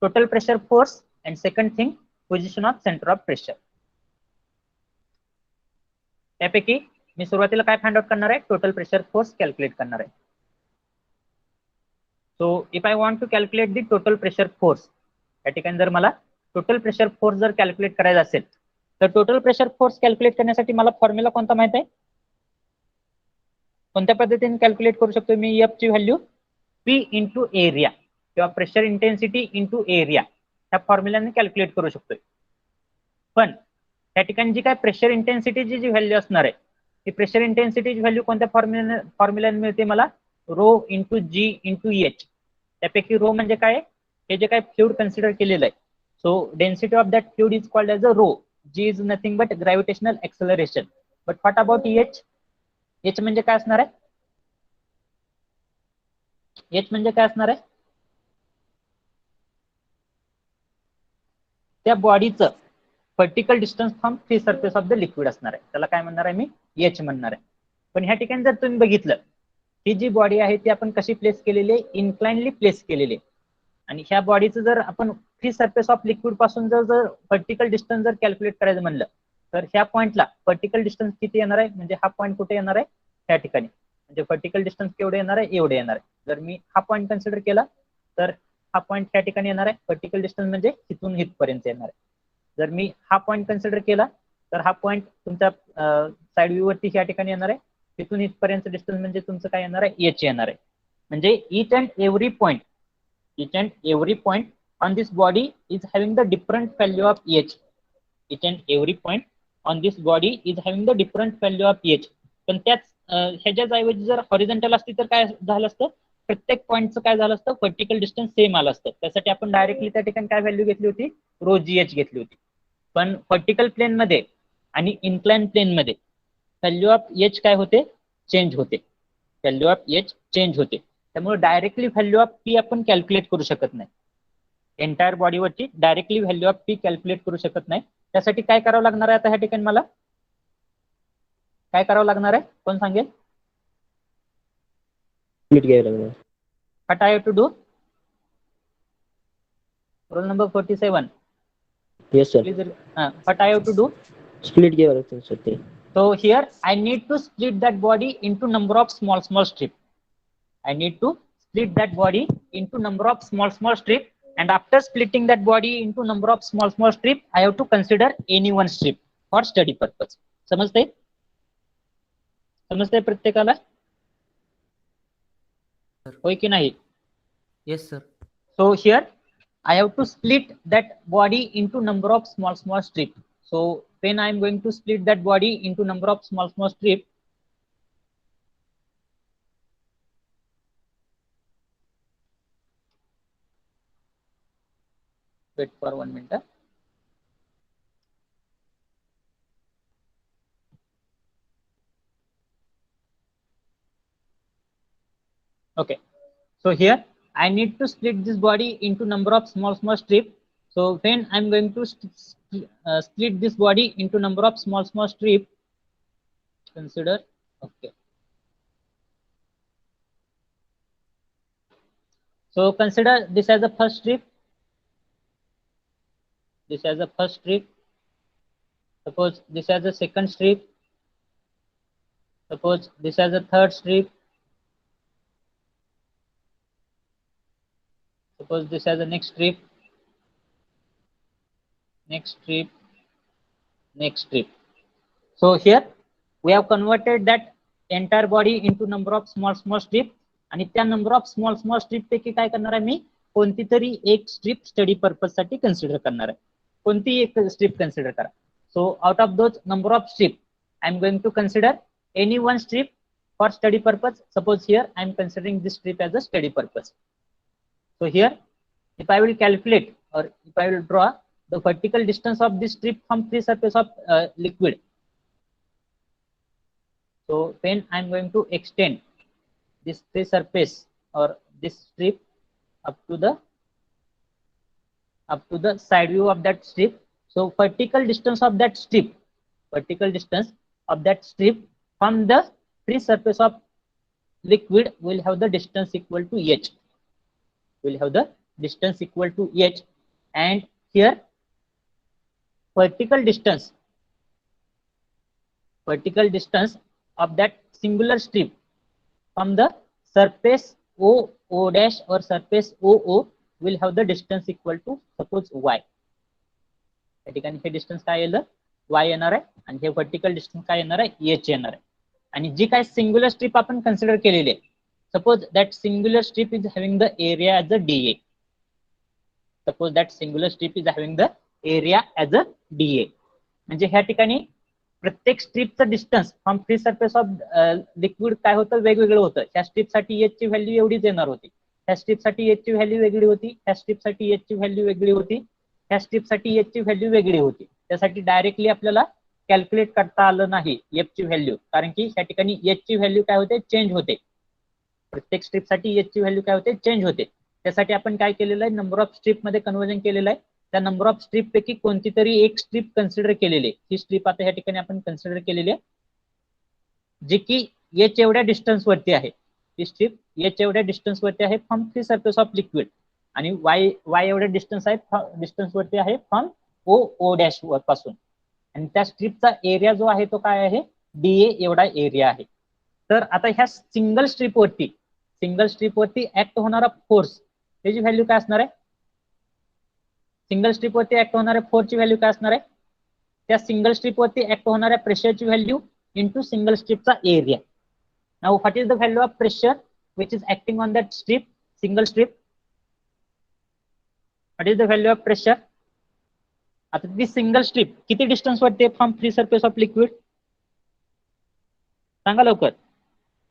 total pressure force and second thing position of centre of pressure. त्यापैकी मी सुरुवातीला काय फाइंड आउट करणार आहे, टोटल प्रेशर फोर्स कॅल्क्युलेट करणार आहे. So if I want to calculate the total pressure force, त्या ठिकाणी जर मला टोटल प्रेशर फोर्स जर कॅल्क्युलेट करायचा असेल तर टोटल प्रेशर फोर्स कॅल्क्युलेट करण्यासाठी मला फॉर्म्युला कोणता माहित आहे, कोणत्या पद्धतीने कॅल्क्युलेट करू शकतो मी एफ ची व्हॅल्यू पी इंटू एरिया किंवा प्रेशर इंटेन्सिटी इंटू एरिया ह्या फॉर्म्युल्याने कॅल्क्युलेट करू शकतोय. पण त्या ठिकाणी जी काय प्रेशर इंटेन्सिटीची जी व्हॅल्यू असणार आहे ती प्रेशर इंटेन्सिटीची व्हॅल्यू कोणत्या फॉर्म्युल्याने मिळते मला, रो इंटू जी इंटू एच. त्यापैकी रो म्हणजे काय, हे जे काय फ्लुइड कन्सिडर केलेलं आहे. So density of that fluid is called as a rho. G is nothing but gravitational acceleration. But what about h, h म्हणजे काय असणार आहे, एच म्हणजे काय असणार आहे, त्या बॉडीचं vertical distance from free surface of the liquid असणार आहे. त्याला काय म्हणणार आहे मी, एच म्हणणार आहे. पण ह्या ठिकाणी जर तुम्ही बघितलं ही जी बॉडी आहे ती आपण कशी प्लेस केलेली आहे, इन्क्लाइनली प्लेस केलेली आहे. आणि ह्या बॉडीचं जर आपण फ्री सरफेस ऑफ लिक्विड पासून जर वर्टिकल डिस्टन्स जर कॅल्क्युलेट करायचं म्हणलं तर ह्या पॉईंटला वर्टिकल डिस्टन्स किती येणार आहे, म्हणजे हा पॉईंट कुठे येणार आहे, ह्या ठिकाणी. म्हणजे वर्टिकल डिस्टन्स केवढे येणार आहे, एवढे येणार आहे. जर मी हा पॉईंट कन्सिडर केला तर हा पॉईंट त्या ठिकाणी येणार आहे. वर्टिकल डिस्टन्स म्हणजे इथून इथपर्यंत येणार आहे. जर मी हा पॉईंट कन्सिडर केला तर हा पॉईंट तुमच्या साइड व्ह्यू वरती या ठिकाणी येणार आहे. तिथून इथपर्यंत डिस्टन्स म्हणजे तुमचं काय येणार आहे, एच येणार आहे. म्हणजे each and every point on this body is having the different value of h. Each and every point on this body is having the different value of h. पण त्याच ह्याच्याच ऐवजी जर हॉरिझॉन्टल असती तर काय झालं असतं, प्रत्येक पॉईंटचं काय झालं असतं, वर्टिकल डिस्टन्स सेम आलं असतं. त्यासाठी आपण डायरेक्टली त्या ठिकाणी काय व्हॅल्यू घेतली होती, रो जी एच घेतली होती. पण वर्टिकल प्लेन मध्ये आणि इन्क्लाइन प्लेन मध्ये व्हॅल्यू ऑफ एच काय होते, चेंज होते. व्हॅल्यू ऑफ एच चेंज होते. त्यामुळे डायरेक्टली व्हॅल्यू ऑफ पी आपण कॅल्क्युलेट करू शकत नाही. एंटायर बॉडीवरची directly value of P calculate करू शकत नाही. त्यासाठी काय करावं लागणार आहे, आता ह्या ठिकाणी मला काय करावं लागणार आहे, कोण सांगेल. What I have to do? Roll number 47.
Yes, sir.
Please, what I have to do?
Split घ्यावं लागतं sir ते.
So here I need to split that body into number of small strip. I need to split that body into number of small strip, and after splitting that body into number of small strip, I have to consider any one strip for study purpose. समजते, समजते प्रत्येकाला, होय की नाही.
Yes, sir.
So here I have to split that body into number of small strip. So when I am going to split that body into number of small strip, wait for 1 minute. Okay, so here I need to split this body into number of small strip. So when I'm going to split this body into number of small strip, consider, okay. So consider this as a first strip, this as a first strip. Suppose this as a second strip. Suppose this as a third strip. Suppose this as a next strip, next strip, next strip. So here we have converted that entire body into number of small strip, आणि त्या number of small strip पैकी काय करणार आहे मी, कोणती तरी एक strip study purpose साठी कन्सिडर करणार आहे. कोणती एक स्ट्रीप कन्सिडर करा. So out of those number of strip I am going to consider any one strip for study purpose. Suppose here I am considering this strip as a study purpose. So here if I will calculate or if I will draw the vertical distance of this strip from free surface of liquid. So when I am going to extend this free surface or this strip up to the up to the side view of that strip. So vertical distance of that strip from the free surface of liquid will have the distance equal to h. And here vertical distance of that singular strip from the surface O dash or surface OO will have the distance equal to suppose y. या ठिकाणी हे distance काय येईल y येणार आहे आणि हे vertical distance काय येणार आहे h येणार आहे. आणि जी काय सिंग्युलर स्ट्रिप आपण कन्सिडर केलेली आहे, suppose that singular strip is having the area as a DA. म्हणजे ह्या ठिकाणी प्रत्येक स्ट्रिपचं distance from free surface of liquid काय होतं, वेगवेगळं होतं. ह्या स्ट्रिपसाठी एच ची व्हॅल्यू एवढीच येणार होती, ह्या स्ट्रिपसाठी एच ची व्हॅल्यू वेगळी होती, ह्या स्ट्रिपसाठी एच ची व्हॅल्यू वेगळी होती, ह्या स्ट्रिपसाठी एच ची व्हॅल्यू वेगळी होती. त्यासाठी डायरेक्टली आपल्याला कॅल्क्युलेट करता आलं नाही एफ ची व्हॅल्यू, कारण की ह्या ठिकाणी एच ची व्हॅल्यू काय होते, चेंज होते. प्रत्येक स्ट्रिपसाठी एच ची व्हॅल्यू काय होते, चेंज होते. त्यासाठी आपण काय केलेलं आहे, नंबर ऑफ स्ट्रिप मध्ये कन्वर्जन केलेलं आहे. त्या नंबर ऑफ स्ट्रिप पैकी कोणती तरी एक स्ट्रिप कन्सिडर केलेली आहे. ही स्ट्रिप आता या ठिकाणी आपण कन्सिडर केलेली आहे, जी की एच एवढ्या डिस्टन्स वरती आहे. ही स्ट्रिप एच एवढ्या डिस्टन्स वरती आहे from free surface of liquid, आणि वाय एवढ्या डिस्टन्स वरती आहे फ्रॉम ओ डॅश पासून. आणि त्या स्ट्रिपचा एरिया जो आहे तो काय आहे, डीए एवढा एरिया आहे. तर आता ह्या सिंगल स्ट्रिपवरती ऍक्ट होणारा फोर्स, त्याची व्हॅल्यू काय असणार आहे, सिंगल स्ट्रिपवरती ऍक्ट होणाऱ्या फोर्सची व्हॅल्यू काय असणार आहे, त्या सिंगल स्ट्रिपवरती ऍक्ट होणाऱ्या प्रेशरची व्हॅल्यू इंटू सिंगल स्ट्रिपचा area. Now what is the value of pressure which is acting on that strip, single strip? What is the value of pressure? आता ती सिंगल स्ट्रिप किती डिस्टन्स वरती from free surface of liquid, सांगा लवकर,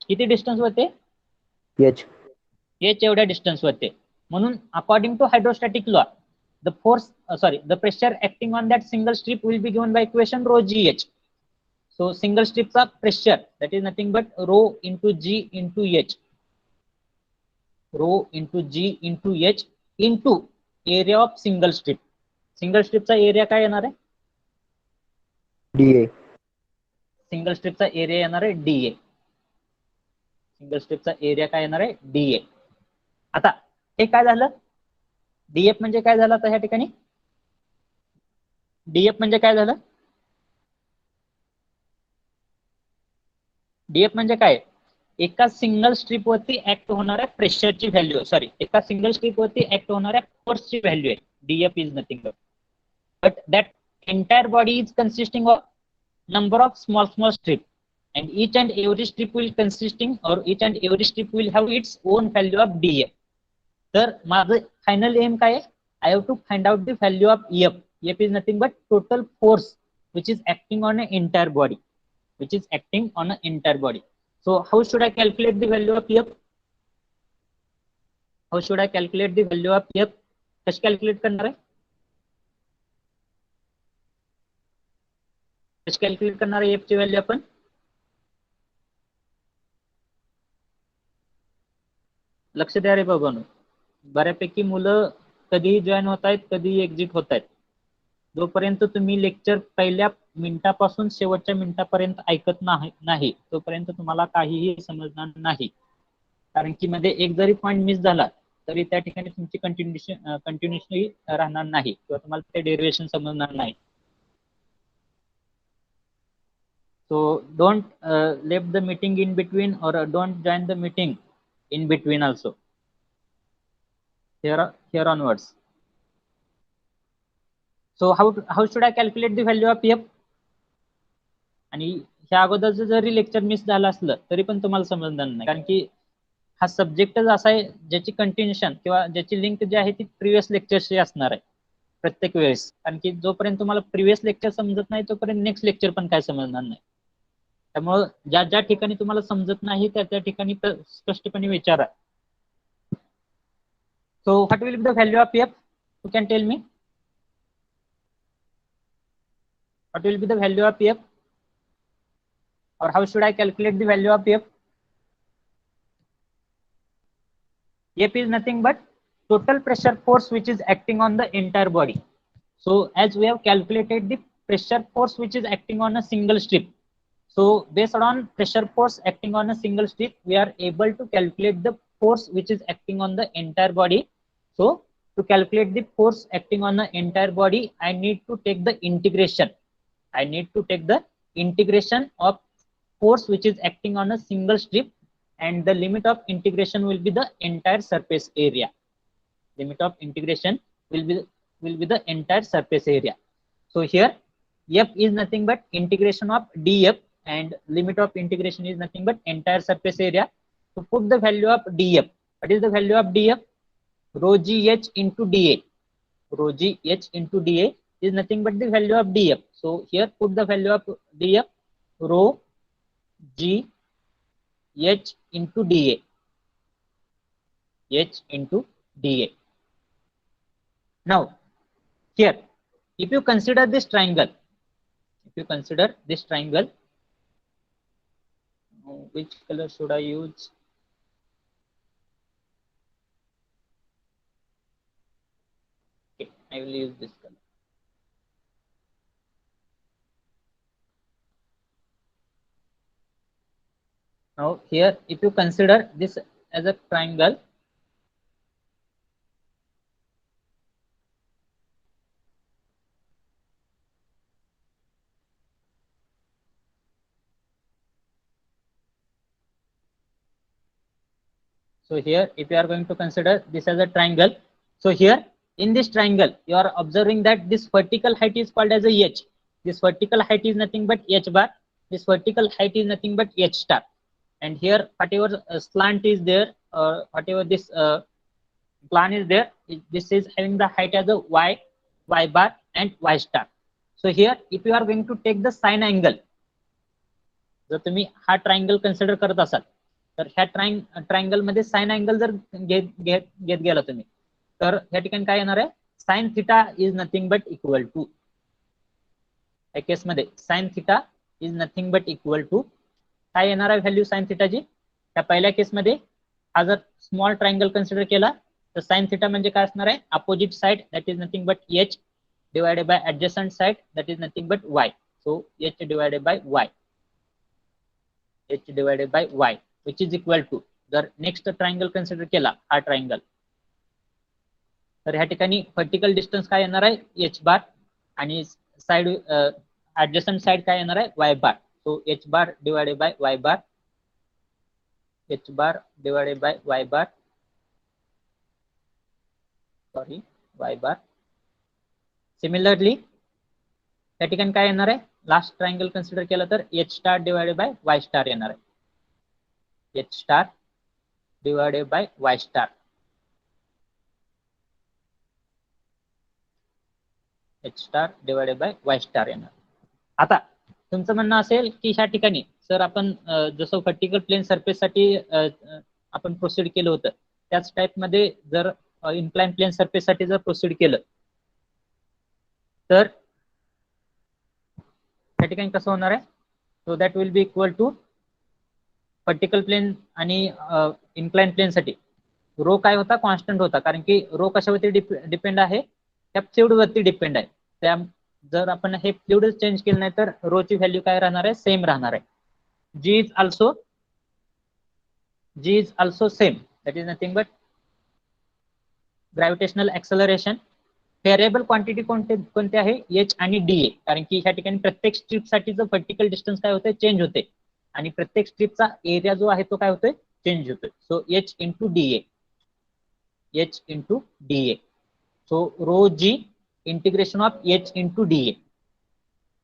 किती distance वरती?
H.
H एवढ्या distance वरती. म्हणून according to hydrostatic law, the pressure acting on that single strip will be given by equation rho gh. So single stripचा pressure, that is nothing but rho into g into h, into area of single strip. Single स्ट्रिपचा area काय येणार आहे,
DA.
Single स्ट्रिपचा area येणार आहे DA. Single स्ट्रिपचा area काय येणार आहे, डीए. आता हे काय झालं, डीएफ म्हणजे काय झालं, आता ह्या ठिकाणी डीएफ म्हणजे काय झालं, डीएफ म्हणजे काय, एका सिंगल स्ट्रिपवरती ऍक्ट होणाऱ्या प्रेशरची व्हॅल्यू, एका सिंगल स्ट्रिपवरती ऍक्ट होणाऱ्या फोर्सची व्हॅल्यू आहे. DF is nothing but that entire body is consisting of number of small strip, and each and every strip will have its own value of df. तर माझं final aim काय आहे, I have to find out the value of F. F is nothing but total force which is acting on an entire body, so how should I calculate the value of f? कशी calculate करणार आहे, कशी calculate करणार आहे F ची value आपण? लक्ष द्या रे बाबांनो, बऱ्यापैकी मुलं कधीही जॉईन होत आहेत, कधीही एक्झिट होत आहेत. जोपर्यंत तुम्ही लेक्चर पहिल्या मिनिटापासून शेवटच्या मिनिटापर्यंत ऐकत नाही तोपर्यंत तुम्हाला काहीही समजणार नाही. कारण की मध्ये एक जरी पॉईंट मिस झाला तरी त्या ठिकाणी तुमची कंटिन्युअसली राहणार नाही किंवा तुम्हाला ते डेरिव्हेशन समजणार नाही. So don't leave the meeting in between, or don't join the meeting in between also. Here onwards. So how should I calculate the value of f? आणि ह्या अगोदरचं जरी लेक्चर मिस झालं असलं तरी पण तुम्हाला समजणार नाही, कारण की हा सब्जेक्टच असा आहे ज्याची कंटिन्युएशन किंवा ज्याची लिंक जी आहे ती प्रिव्हियस लेक्चरशी असणार आहे प्रत्येक वेळेस. कारण की जोपर्यंत तुम्हाला प्रिव्हियस लेक्चर समजत नाही तोपर्यंत नेक्स्ट लेक्चर पण काय समजणार नाही. त्यामुळे ज्या ठिकाणी तुम्हाला समजत नाही त्या ठिकाणी स्पष्टपणे विचारा. So what will be the value of F, you can tell me, what will be the value of F, or how should I calculate the value of f? F is nothing but total pressure force which is acting on the entire body. So as we have calculated the pressure force which is acting on a single strip, so based on pressure force acting on a single strip, we are able to calculate the force which is acting on the entire body. So to calculate the force acting on the entire body, I need to take the integration. I need to take the integration of force which is acting on a single strip, and the limit of integration will be the entire surface area. Limit of integration will be the entire surface area. So here f is nothing but integration of df, and limit of integration is nothing but entire surface area. To put the value of df, what is the value of df? Rho gh into dA. Rho gh into dA is nothing but the value of df. So here put the value of df, rho g h into dA. H into dA. Now here, if you consider this triangle, which color should I use? Okay, I will use this color. Now here, if you consider this as a triangle, so here, if you are going to consider this as a triangle, so here in this triangle, you are observing that this vertical height is called as a h. This vertical height is nothing but h bar. This vertical height is nothing but h star. And here, whatever slant is there, or whatever this plan is there, this is having the height as a y, y bar, and y star. So here, if you are going to take the sine angle, जर तुम्ही हा triangle consider करत असाल तर ह्या triangle मध्ये sign angle जर घेत गेला तुम्ही तर ह्या ठिकाणी काय येणार आहे, sine theta is nothing but equal to, या केस मध्ये sine theta is nothing but equal to काय येणार आहे व्हॅल्यू साइन थिटाची. त्या पहिल्या केस मध्ये हा जर स्मॉल ट्रायंगल कन्सिडर केला तर साइन थिटा म्हणजे काय असणार आहे, opposite side that is nothing but H divided by adjacent side that is nothing but why. So H divided by Y, h divided by y which is equal to, जर next triangle consider केला हा triangle तर ह्या ठिकाणी vertical distance काय येणार आहे h बार आणि साइड ऍडजस्टंट साइड काय येणार आहे y bar. So h bar divided by y bar, h bar divided by y bar, sorry y bar. Similarly त्या ठिकाणी काय येणार आहे, लास्ट ट्रायंगल कन्सिडर केलं तर h star divided by y star येणार आहे, h star divided by y star, h star divided by y star येणार. आता तुमचं म्हणणं असेल की ह्या ठिकाणी सर आपण जसं व्हर्टिकल प्लेन सरफेस साठी आपण प्रोसीड केलं होतं त्याच टाइप मध्ये जर इन्क्लाइन प्लेन सरफेस साठी जर प्रोसीड केलं तर त्या ठिकाणी कसं होणार आहे, so that will be equal to vertical plane आणि इन्क्लाइन प्लेन साठी रो काय होता, कॉन्स्टंट होता, कारण की रो कशावरती डिपेंड आहे, त्या फ्लुइड वरती डिपेंड आहे. त्या जर आपण हे फ्लुइड चेंज केलं नाही तर रो ची व्हॅल्यू काय राहणार आहे, सेम राहणार आहे. G is also same, that is nothing but gravitational acceleration. Variable quantity कोणते आहे, एच आणि डीए, कारण की ह्या ठिकाणी प्रत्येक स्ट्रिप साठी जो व्हर्टिकल डिस्टन्स काय होते, चेंज होते आणि प्रत्येक स्ट्रिपचा एरिया जो आहे तो काय होतोय, चेंज होतोय. So h into d A, h into DA. So rho g integration of h into DA.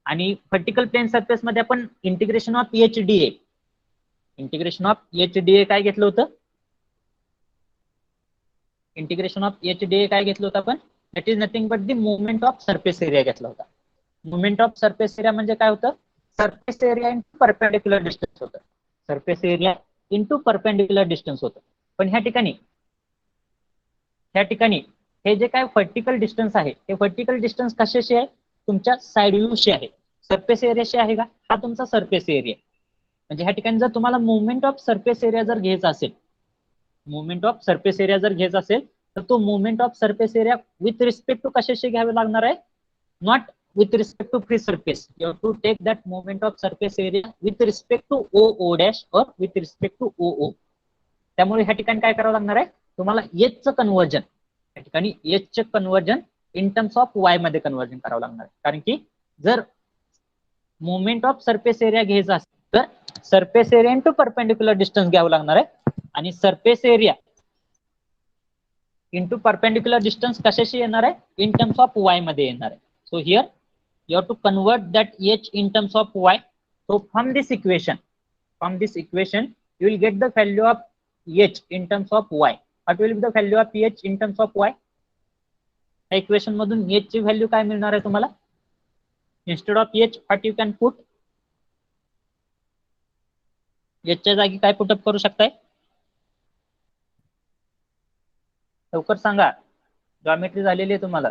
आणि व्हर्टिकल प्लेन सरफेस मध्ये आपण integration of h d A, integration of h d A काय घेतलं होतं, इंटिग्रेशन ऑफ एच डीए काय घेतलं होतं आपण, that is nothing but the movement of surface area घेतला होता. मुवमेंट ऑफ सरफेस एरिया म्हणजे काय होतं, surface area into perpendicular distance होतं, surface area into perpendicular distance होतं. पण ह्या ठिकाणी हे जे काय व्हर्टिकल डिस्टन्स आहे ते व्हर्टिकल डिस्टन्स कशाशी आहे, तुमच्या साइड व्ह्यूशी आहे, सरफेस एरियाशी आहे का, हा तुमचा सरफेस एरिया. म्हणजे ह्या ठिकाणी जर तुम्हाला मुवमेंट ऑफ सरफेस एरिया जर घ्यायचा असेल, मुवमेंट ऑफ सरफेस एरिया जर घ्यायचा असेल तर तो moment of surface area with respect to कशाशी घ्यावे लागणार आहे, not with respect to free surface. You have to take that moment of surface area with respect to OO dash or with respect to OO. त्यामुळे ह्या ठिकाणी काय करावं लागणार आहे, तुम्हाला एच चं कन्वर्जन, या ठिकाणी एच चं conversion in terms of Y मध्ये कन्वर्जन करावं लागणार आहे. कारण की जर मोमेंट ऑफ सरफेस एरिया घ्यायचा असेल तर surface area into perpendicular distance घ्यावं लागणार आहे, आणि surface area into perpendicular distance कशाशी येणार आहे, इन टर्म्स ऑफ वाय मध्ये येणार आहे. So here you have to convert that h in terms of y. So from this equation you will get the value of h in terms of y. What will be the value of h in terms of y? या equation मधून h ची value काय मिळणार आहे तुम्हाला, instead of h what you can put, h च्या जागी काय पुट अप करू शकताय, लवकर सांगा, जॉमेट्री झालेली आहे तुम्हाला.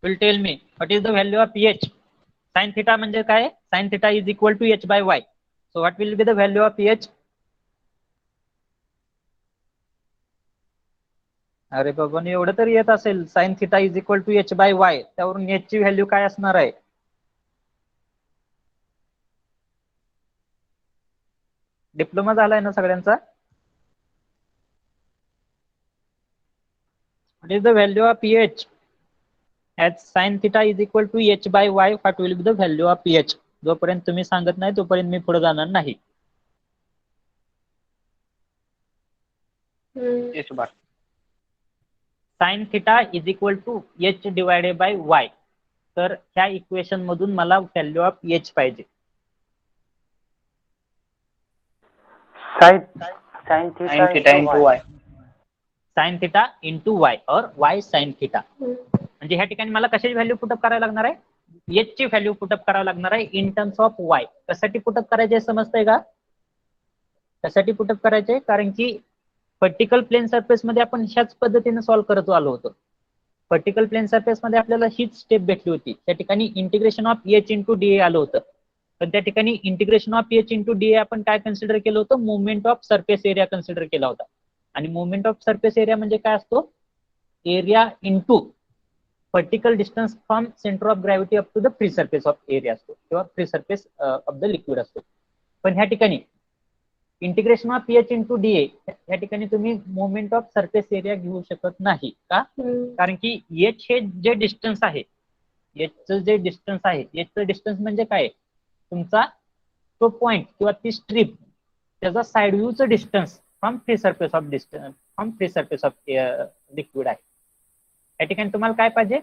will tell me what is the value of h. Sin theta म्हणजे काय, sin theta is equal to h by y. So what will be the value of h? अरे बाबा एवढं तरी येत असेल, sin theta is equal to h by y, त्यावरून h ची व्हॅल्यू काय असणार आहे, डिप्लोमा झालाय ना सगळ्यांचा. What is the value of h? As sin theta is equal to h by y, what will be the value of h? जोपर्यंत तुम्ही सांगत नाही तोपर्यंत मी पुढे जाणार नाही. sin theta is equal to h divided by y. तर ह्या इक्वेशन मधून मला व्हॅल्यू ऑफ h पाहिजे.
sin theta into y.
sin theta into y or y sin theta. म्हणजे ह्या ठिकाणी मला कशाची व्हॅल्यू पुटअप करायला लागणार आहे, h ची व्हॅल्यू पुटअप करायला लागणार आहे इन टर्म्स ऑफ y. कशासाठी पुटअप करायचे समजतंय का, कशासाठी पुटअप करायचे, कारण की वर्टिकल प्लेन सरफेस मध्ये आपण ह्याच पद्धतीने सॉल्व्ह करत आलो होतो. वर्टिकल प्लेन सरफेस मध्ये आपल्याला हीच स्टेप भेटली होती, त्या ठिकाणी integration of h into DA आलं होतं, पण त्या ठिकाणी integration of h into DA आपण काय कन्सिडर केलं होतं, movement of surface area consider केला होता. आणि मुवमेंट ऑफ सरफेस एरिया म्हणजे काय असतो, area into vertical distance from centre of gravity up to the free surface of area असतो किंवा free surface of the liquid असतो. पण ह्या ठिकाणी integration of h into d A या ठिकाणी तुम्ही मोमेंट ऑफ सरफेस एरिया घेऊ शकत नाही का, कारण की एच हे जे डिस्टन्स आहे, एचचं जे डिस्टन्स आहे, एचचं डिस्टन्स म्हणजे काय, तुमचा तो पॉइंट किंवा ती स्ट्रीप त्याचा साइड व्ह्यूचं distance from free surface of liquid आहे. या ठिकाणी तुम्हाला काय पाहिजे,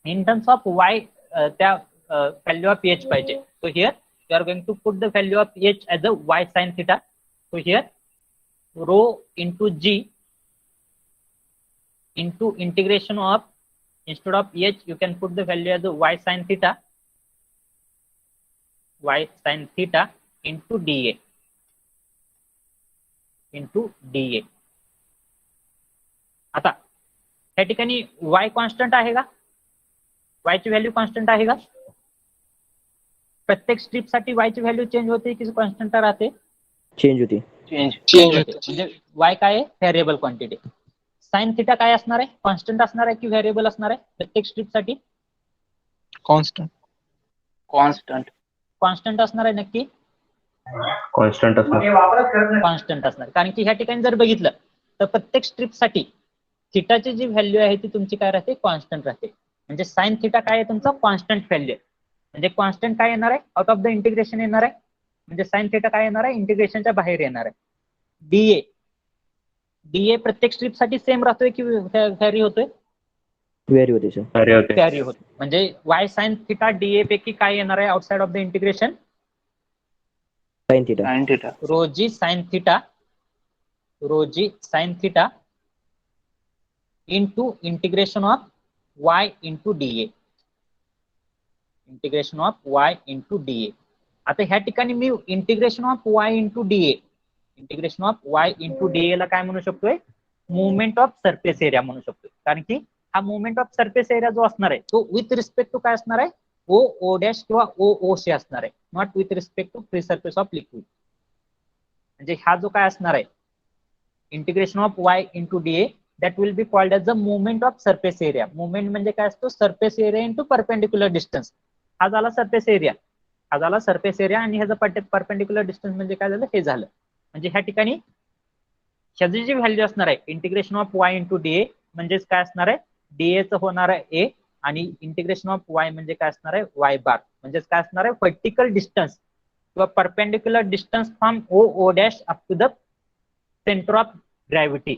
इन टर्म्स ऑफ वाय त्या व्हॅल्यू ऑफ एच पाहिजे. So here you are going to put the value of h as a y sin theta. So here rho into g into integration of, instead of h you can put the value as a y sin theta into dA आता या ठिकाणी y constant आहे का, y ची value constant आहे का, प्रत्येक strip साठी y ची व्हॅल्यू चेंज होते की कॉन्स्टंट राहते,
चेंज होती.
म्हणजे y काय आहे, व्हेरिएबल क्वांटिटी. साइन थिटा काय असणार आहे, कॉन्स्टंट असणार आहे की व्हेरिएबल असणार आहे प्रत्येक स्ट्रीप साठी, कॉन्स्टंट असणार आहे नक्की,
कॉन्स्टंट
असणार. कारण की ह्या ठिकाणी जर बघितलं तर प्रत्येक स्ट्रीप साठी थिटाची जी व्हॅल्यू आहे ती तुमची काय राहते, कॉन्स्टंट राहते. म्हणजे साइन थिटा काय आहे तुमचा, कॉन्स्टंट व्हॅल्यू. म्हणजे कॉन्स्टंट काय येणार आहे, आउट ऑफ द इंटिग्रेशन येणार आहे, म्हणजे साइन थिटा काय येणार आहे, इंटिग्रेशनच्या बाहेर येणार आहे. डीए प्रत्येक स्ट्रीप साठी सेम राहतोय की व्हॅरी होतोय, व्हॅरी होते. म्हणजे वाय साइन थिटा डीए पैकी काय येणार आहे outside of the integration,
sine theta.
Rho G sine theta into integration of Y into DA, integration of Y into DA. आता ह्या ठिकाणी मी integration of Y into DA ला काय म्हणू शकतोय, मुवमेंट ऑफ सरफेस एरिया म्हणू शकतोय. कारण की हा मोमेंट ऑफ सरफेस एरिया जो असणार आहे तो विथ रिस्पेक्ट टू काय असणार आहे, ओ ओ डॅश किंवा ओ ओ सी असणार आहे, not with respect to free surface of liquid. म्हणजे हा जो काय असणार आहे integration of y into D A that will be called as the moment of surface area. Moment म्हणजे काय असतो, surface area into perpendicular distance. हा झाला सरफेस एरिया, हा झाला सरफेस एरिया, आणि ह्याचा परपेंडिक्युलर डिस्टन्स म्हणजे काय झालं, हे झालं. म्हणजे ह्या ठिकाणी ह्याची जी व्हॅल्यू असणार आहे integration of y into D ए म्हणजेच काय असणार आहे, डी च होणार आहे ए, आणि इंटिग्रेशन ऑफ y म्हणजे काय असणार आहे, y बार म्हणजेच काय असणार आहे, व्हर्टिकल डिस्टन्स किंवा perpendicular distance from O O dash up to the centre of gravity.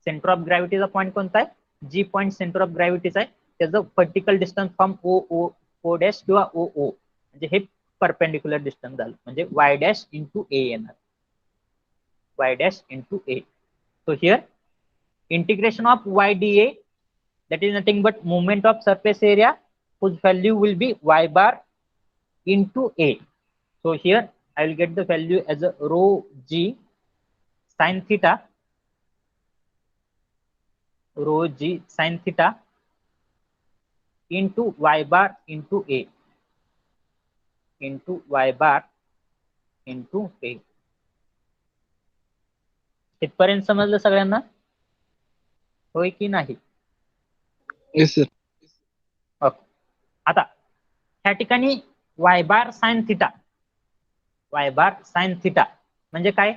Centre of ग्रॅव्हिटीचा पॉईंट कोणता आहे, जी पॉईंट सेंटर ऑफ ग्रॅव्हिटीचा आहे त्याचं vertical distance from O O O dash किंवा ओ ओ म्हणजे हे परपेंडिक्युलर डिस्टन्स झालं, म्हणजे y डॅश इंटू ए येणार, y dash into a. So here integration of y dA, that is nothing but moment of surface area whose value will be y bar into a. So here I will get the value as a rho g sin theta, rho g sin theta into y bar into a, into y bar into a. इथपर्यंत समजलं सगळ्यांना, होय की नाही?
Yes sir.
Okay. आता ह्या ठिकाणी y बार sine theta, y बार sine theta म्हणजे काय,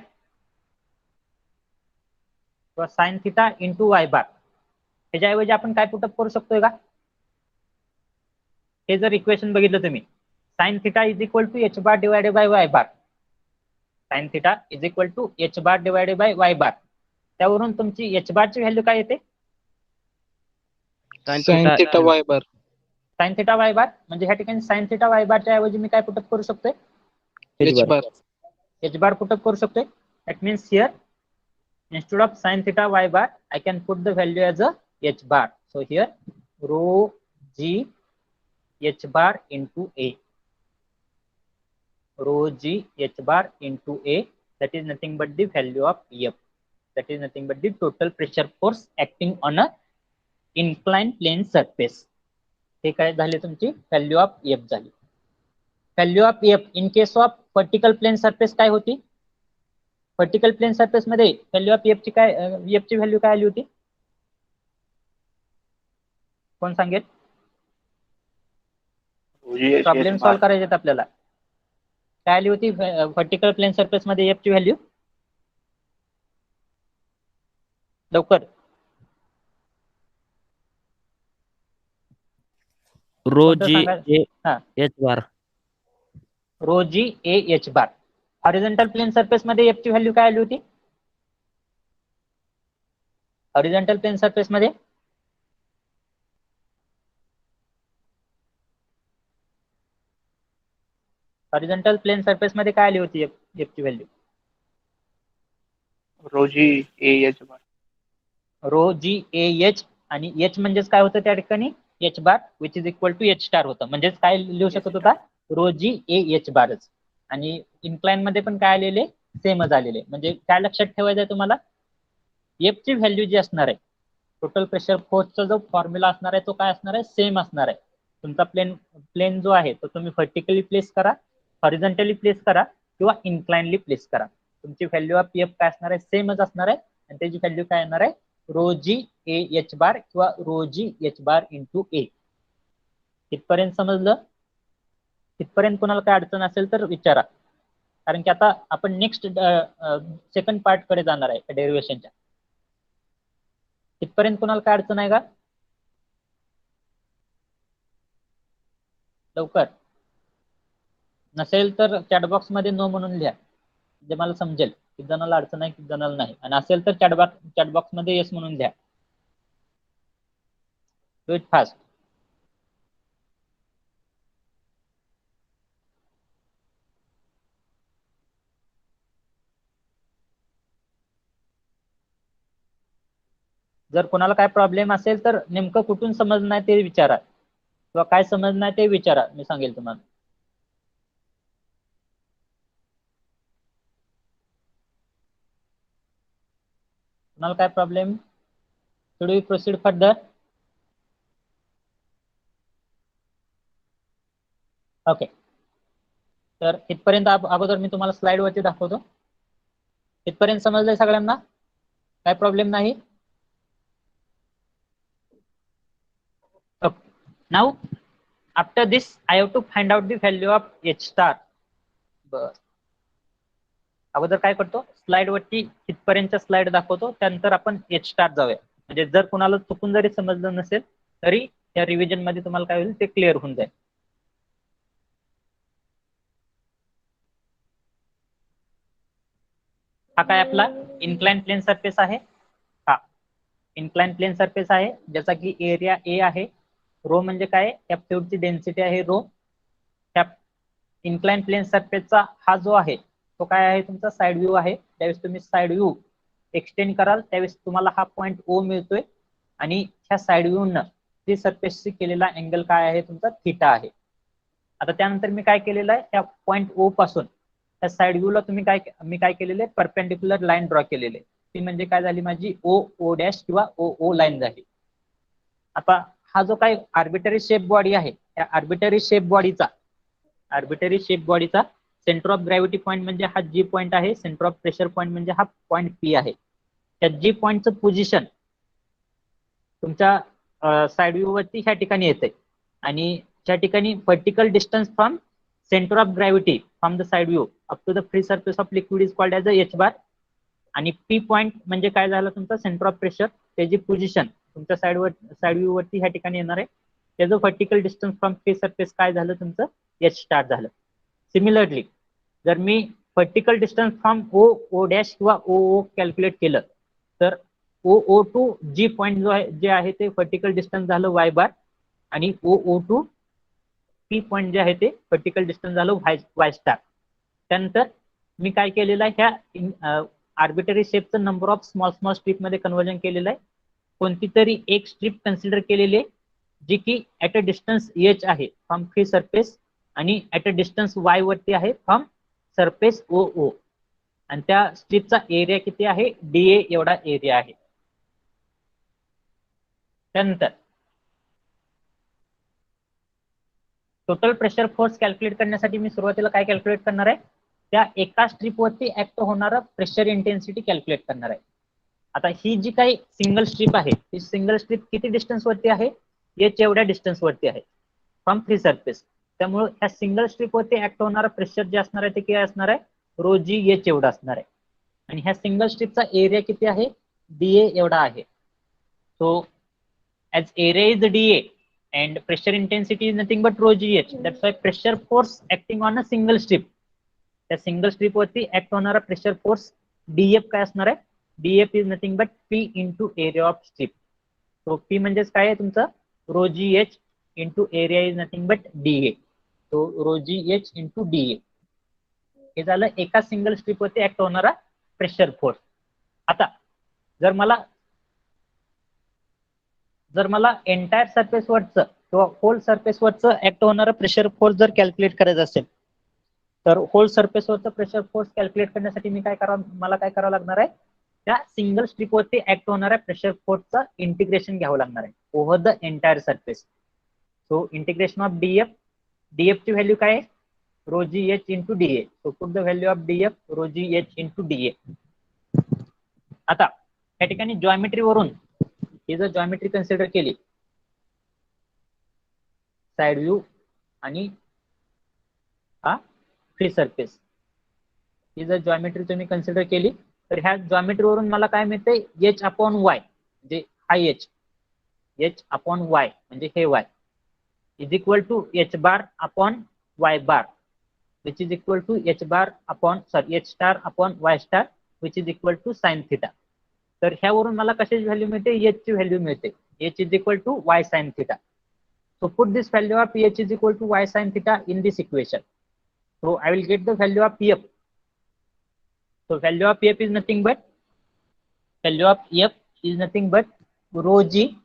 साइन थिटा इंटू वाय बार. ह्याच्याऐवजी आपण काय पुटअप करू शकतोय का, हे जर इक्वेशन बघितलं तुम्ही, sine theta is equal to H bar divided by Y bar, sine theta is equal to H bar divided by Y bar. त्यावरून तुमची एच बार ची व्हॅल्यू काय येते,
sine theta Y bar.
Sine theta Y bar. म्हणजे ह्या ठिकाणी sign theta Y बारच्या ऐवजी मी काय पुटअप करू शकतोय,
एच बार.
एच बार पुटअप करू शकतोय. That means here instead of sin theta y bar I can put the value as a h bar. So here rho g h bar into a, rho g h bar into a, that is nothing but the value of F, that is nothing but the total pressure force acting on a inclined plane surface. हे काय झाले, तुमची value of F झाली. Value of F in case of vertical plane surface काय होती, vertical plane surface मध्ये value of F ची काय, एफ ची व्हॅल्यू काय आली होती, कोण सांगेल? प्रॉब्लेम सॉल्व्ह करायचे आहेत आपल्याला. काय आली होती व्हर्टिकल प्लेन सरफेस मध्ये एफ ची व्हॅल्यू, लवकर.
Rho G H bar,
rho G A H bar. Horizontal plane surface मध्ये एफ ची व्हॅल्यू काय आली होती, हॉरिझॉन्टल प्लेन सरफेस मध्ये हॉरिझॉन्टल प्लेन सरफेस मध्ये काय आली होती एफ ची value,
rho G A H bar,
rho G A H, आणि एच म्हणजेच काय होतं त्या ठिकाणी, H bar which is equal to H star होतं. म्हणजेच काय लिहू शकत होता, रो जी ए एच बारच. आणि इन्क्लाइन मध्ये पण काय आलेले, सेमच आलेले. म्हणजे काय लक्षात ठेवायचं आहे तुम्हाला, एफ ची व्हॅल्यू जी असणार आहे, टोटल प्रेशर फोर्सचा जो फॉर्म्युला असणार आहे तो काय असणार आहे, सेम असणार आहे. तुमचा प्लेन जो आहे तो तुम्ही व्हर्टिकली प्लेस करा, हॉरिझॉन्टली प्लेस करा किंवा इन्क्लाइनली प्लेस करा, तुमची व्हॅल्यू ऑफ एफ काय असणार आहे, सेमच असणार आहे. आणि त्याची व्हॅल्यू काय येणार आहे, रो जी ए एच बार किंवा रो जी एच बार इंटू ए. इथपर्यंत समजलं? इथपर्यंत कोणाला काय अडचण असेल तर विचारा, कारण की आता आपण नेक्स्ट सेकंड पार्ट कडे जाणार आहे डेरिव्हेशनच्या. इथपर्यंत कोणाला काय अडचण आहे का, लवकर. नसेल तर चॅटबॉक्स मध्ये नो म्हणून लिहा, म्हणजे मला समजेल किती जणाला अडचण आहे किती जणाला नाही. आणि असेल तर चॅटबॉक्स मध्ये येस म्हणून लिहा. Do it fast. जर कोणाला काय प्रॉब्लेम असेल तर नेमकं कुठून समजणं आहे ते विचारा, किंवा काय समजणं आहे ते विचारा, मी सांगेल तुम्हाला. कोणाला काय problem, Should we proceed further? Okay, तर इथपर्यंत अगोदर मी तुम्हाला स्लाइड वरती दाखवतो. इथपर्यंत समजलंय सगळ्यांना? काय प्रॉब्लेम नाही? Now after this I have to find out the value of H star. बस अगोदर काय करतो, स्लाइड वरती इथपर्यंतच्या स्लाइड दाखवतो, त्यानंतर आपण एच स्टार जाऊया. म्हणजे जर कोणाला चुकून जरी समजलं नसेल तरी या रिव्हिजन मध्ये तुम्हाला काय होईल ते क्लिअर होऊन जाईल. हा काय आपला इन्क्लाइन प्लेन सरफेस आहे. हा इन्क्लाइन प्लेन सरफेस आहे ज्याचा की एरिया ए आहे. रो म्हणजे काय, या फ्लुइडची डेन्सिटी आहे रो. त्या इन्क्लाइन प्लेन सरफेसचा हा जो आहे तो काय आहे तुमचा साइड व्ह्यू आहे. त्यावेळेस तुम्ही साइड व्ह्यू एक्सटेंड कराल त्यावेळेस तुम्हाला हा पॉइंट ओ मिळतोय आणि ह्या साइड व्ह्यू न ती सरफेसशी केलेला अँगल काय आहे तुमचा थीटा आहे. आता त्यानंतर मी काय केलेलं आहे, त्या पॉइंट ओ पासून त्या साइड व्ह्यूला मी काय केलेले परपेंडिक्युलर लाईन ड्रॉ केलेले. ती म्हणजे काय झाली माझी ओ ओ डॅश किंवा ओ ओ लाईन झाली. आता हा जो काय आर्बिटरी शेप बॉडी आहे, त्या आर्बिटरी शेप बॉडीचा सेंटर ऑफ ग्रॅव्हिटी पॉईंट म्हणजे हा जी पॉईंट आहे, सेंटर ऑफ प्रेशर पॉईंट म्हणजे हा पॉईंट पी आहे. त्या जी पॉईंटचं पोझिशन तुमच्या साइड व्ह्यू वरती ह्या ठिकाणी येते आणि त्या ठिकाणी vertical distance from centre of gravity from the side view up to the free surface of liquid is called as H bar. आणि पी पॉईंट म्हणजे काय झालं तुमचं सेंटर ऑफ प्रेशर, त्याची पोझिशन तुमच्या साइड व्ह्यू वरती ह्या ठिकाणी येणार आहे. त्याचं vertical distance from free surface काय झालं तुमचं एच स्टार झालं. सिमिलरली जर मी vertical distance from O O dash किंवा ओ ओ कॅल्क्युलेट केलं तर ओ ओ टू जी पॉईंट जो आहे जे आहे ते वर्टिकल डिस्टन्स झालं वाय बार आणि O O to P point जे आहे ते वर्टिकल डिस्टन्स झालं वाय स्टार. त्यानंतर मी काय केलेलं आहे, ह्या आर्बिटरी शेपचं नंबर ऑफ स्मॉल स्ट्रीप मध्ये कन्वर्जन केलेलं आहे. कोणती तरी एक स्ट्रीप कन्सिडर केलेली आहे जी की ऍट अ डिस्टन्स एच आहे फ्रॉम फ्री सरफेस आणि ऍट अ डिस्टन्स वाय वरती आहे फ्रॉम सरफेस ओ ओ. आणि त्या स्ट्रीपचा एरिया किती आहे, डीए एवढा एरिया आहे. त्यानंतर टोटल प्रेशर फोर्स कॅल्क्युलेट करण्यासाठी मी सुरुवातीला काय कॅल्क्युलेट करणार आहे, त्या एका स्ट्रीप वरती ऍक्ट होणारा प्रेशर इंटेन्सिटी कॅल्क्युलेट करणार आहे. आता ही जी काही सिंगल स्ट्रीप आहे, ही सिंगल स्ट्रीप किती डिस्टन्स वरती आहे, एच एवढ्या डिस्टन्स वरती आहे फ्रॉम फ्री सरफेस. त्यामुळे ह्या सिंगल स्ट्रीप वरती ऍक्ट होणारा प्रेशर जे असणार आहे ते किती असणार आहे, रो जी एच एवढा असणार आहे. आणि ह्या सिंगल स्ट्रीपचा एरिया किती आहे, डीए एवढा आहे. So as area is dA and pressure intensity is nothing but rho gh, that's why pressure force acting on a single strip, त्या सिंगल स्ट्रीप वरती ऍक्ट होणारा प्रेशर फोर्स डीएफ काय असणार आहे, DF is nothing but P into area of strip. So P म्हणजेच काय आहे तुमचं rho G H into area is nothing but DA. So rho G H into DA हे झालं एका सिंगल स्ट्रीप वरती ऍक्ट होणारा प्रेशर फोर्स. आता जर मला एंटायर सरफेस वरचं किंवा होल सरफेस वरचं ऍक्ट होणारा प्रेशर फोर्स जर कॅल्क्युलेट करायचं असेल तर होल सरफेस वरचं प्रेशर फोर्स कॅल्क्युलेट करण्यासाठी मला काय करावं लागणार आहे, त्या सिंगल स्ट्रीप वरती ऍक्ट होणाऱ्या प्रेशर फोर्सचं इंटिग्रेशन घ्यावं लागणार आहे over the entire surface. So integration of DF, DF ची व्हॅल्यू काय आहे, rho G H into DA. So put the value of DF rho G H into DA. आता या ठिकाणी जॉमेट्री वरून ही जर जॉमेट्री कन्सिडर केली साइड व्ह्यू आणि हा फ्री सरफेस, ही जर जॉमेट्री तुम्ही कन्सिडर केली तर ह्या जॉमेट्री वरून मला काय मिळते, एच अपॉन वाय म्हणजे हा एच अपॉन वाय म्हणजे हे Y is equal to H bar upon Y bar which is equal to H star upon Y star which is equal to sine theta. तर ह्यावरून मला कशाची व्हॅल्यू मिळते, H ची व्हॅल्यू मिळते, H is equal to Y sine theta. So put this value of H is equal to y sin theta in this equation. So I will get the value of F. So value of F is nothing but rho g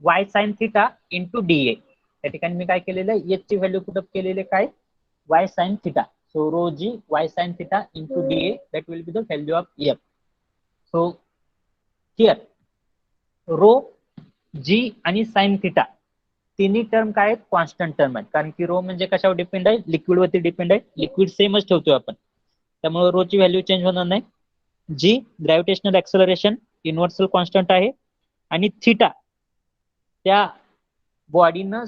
y sin theta into dA. त्या ठिकाणी मी काय केलेलं आहे, H ची value put up केलेले काय y sin theta. So rho g y sin theta into dA, that will be the value of F. So here rho जी आणि sine theta तिन्ही टर्म काय आहेत, कॉन्स्टंट टर्म आहेत. कारण की रो म्हणजे कशावर डिपेंड आहे, लिक्विड वरती डिपेंड आहे. लिक्विड सेमच ठेवतोय आपण, त्यामुळे रो ची व्हॅल्यू चेंज होणार नाही. जी ग्रॅव्हिटेशनल ऍक्सलरेशन युनिव्हर्सल कॉन्स्टंट आहे, आणि थिटा त्या बॉडीनं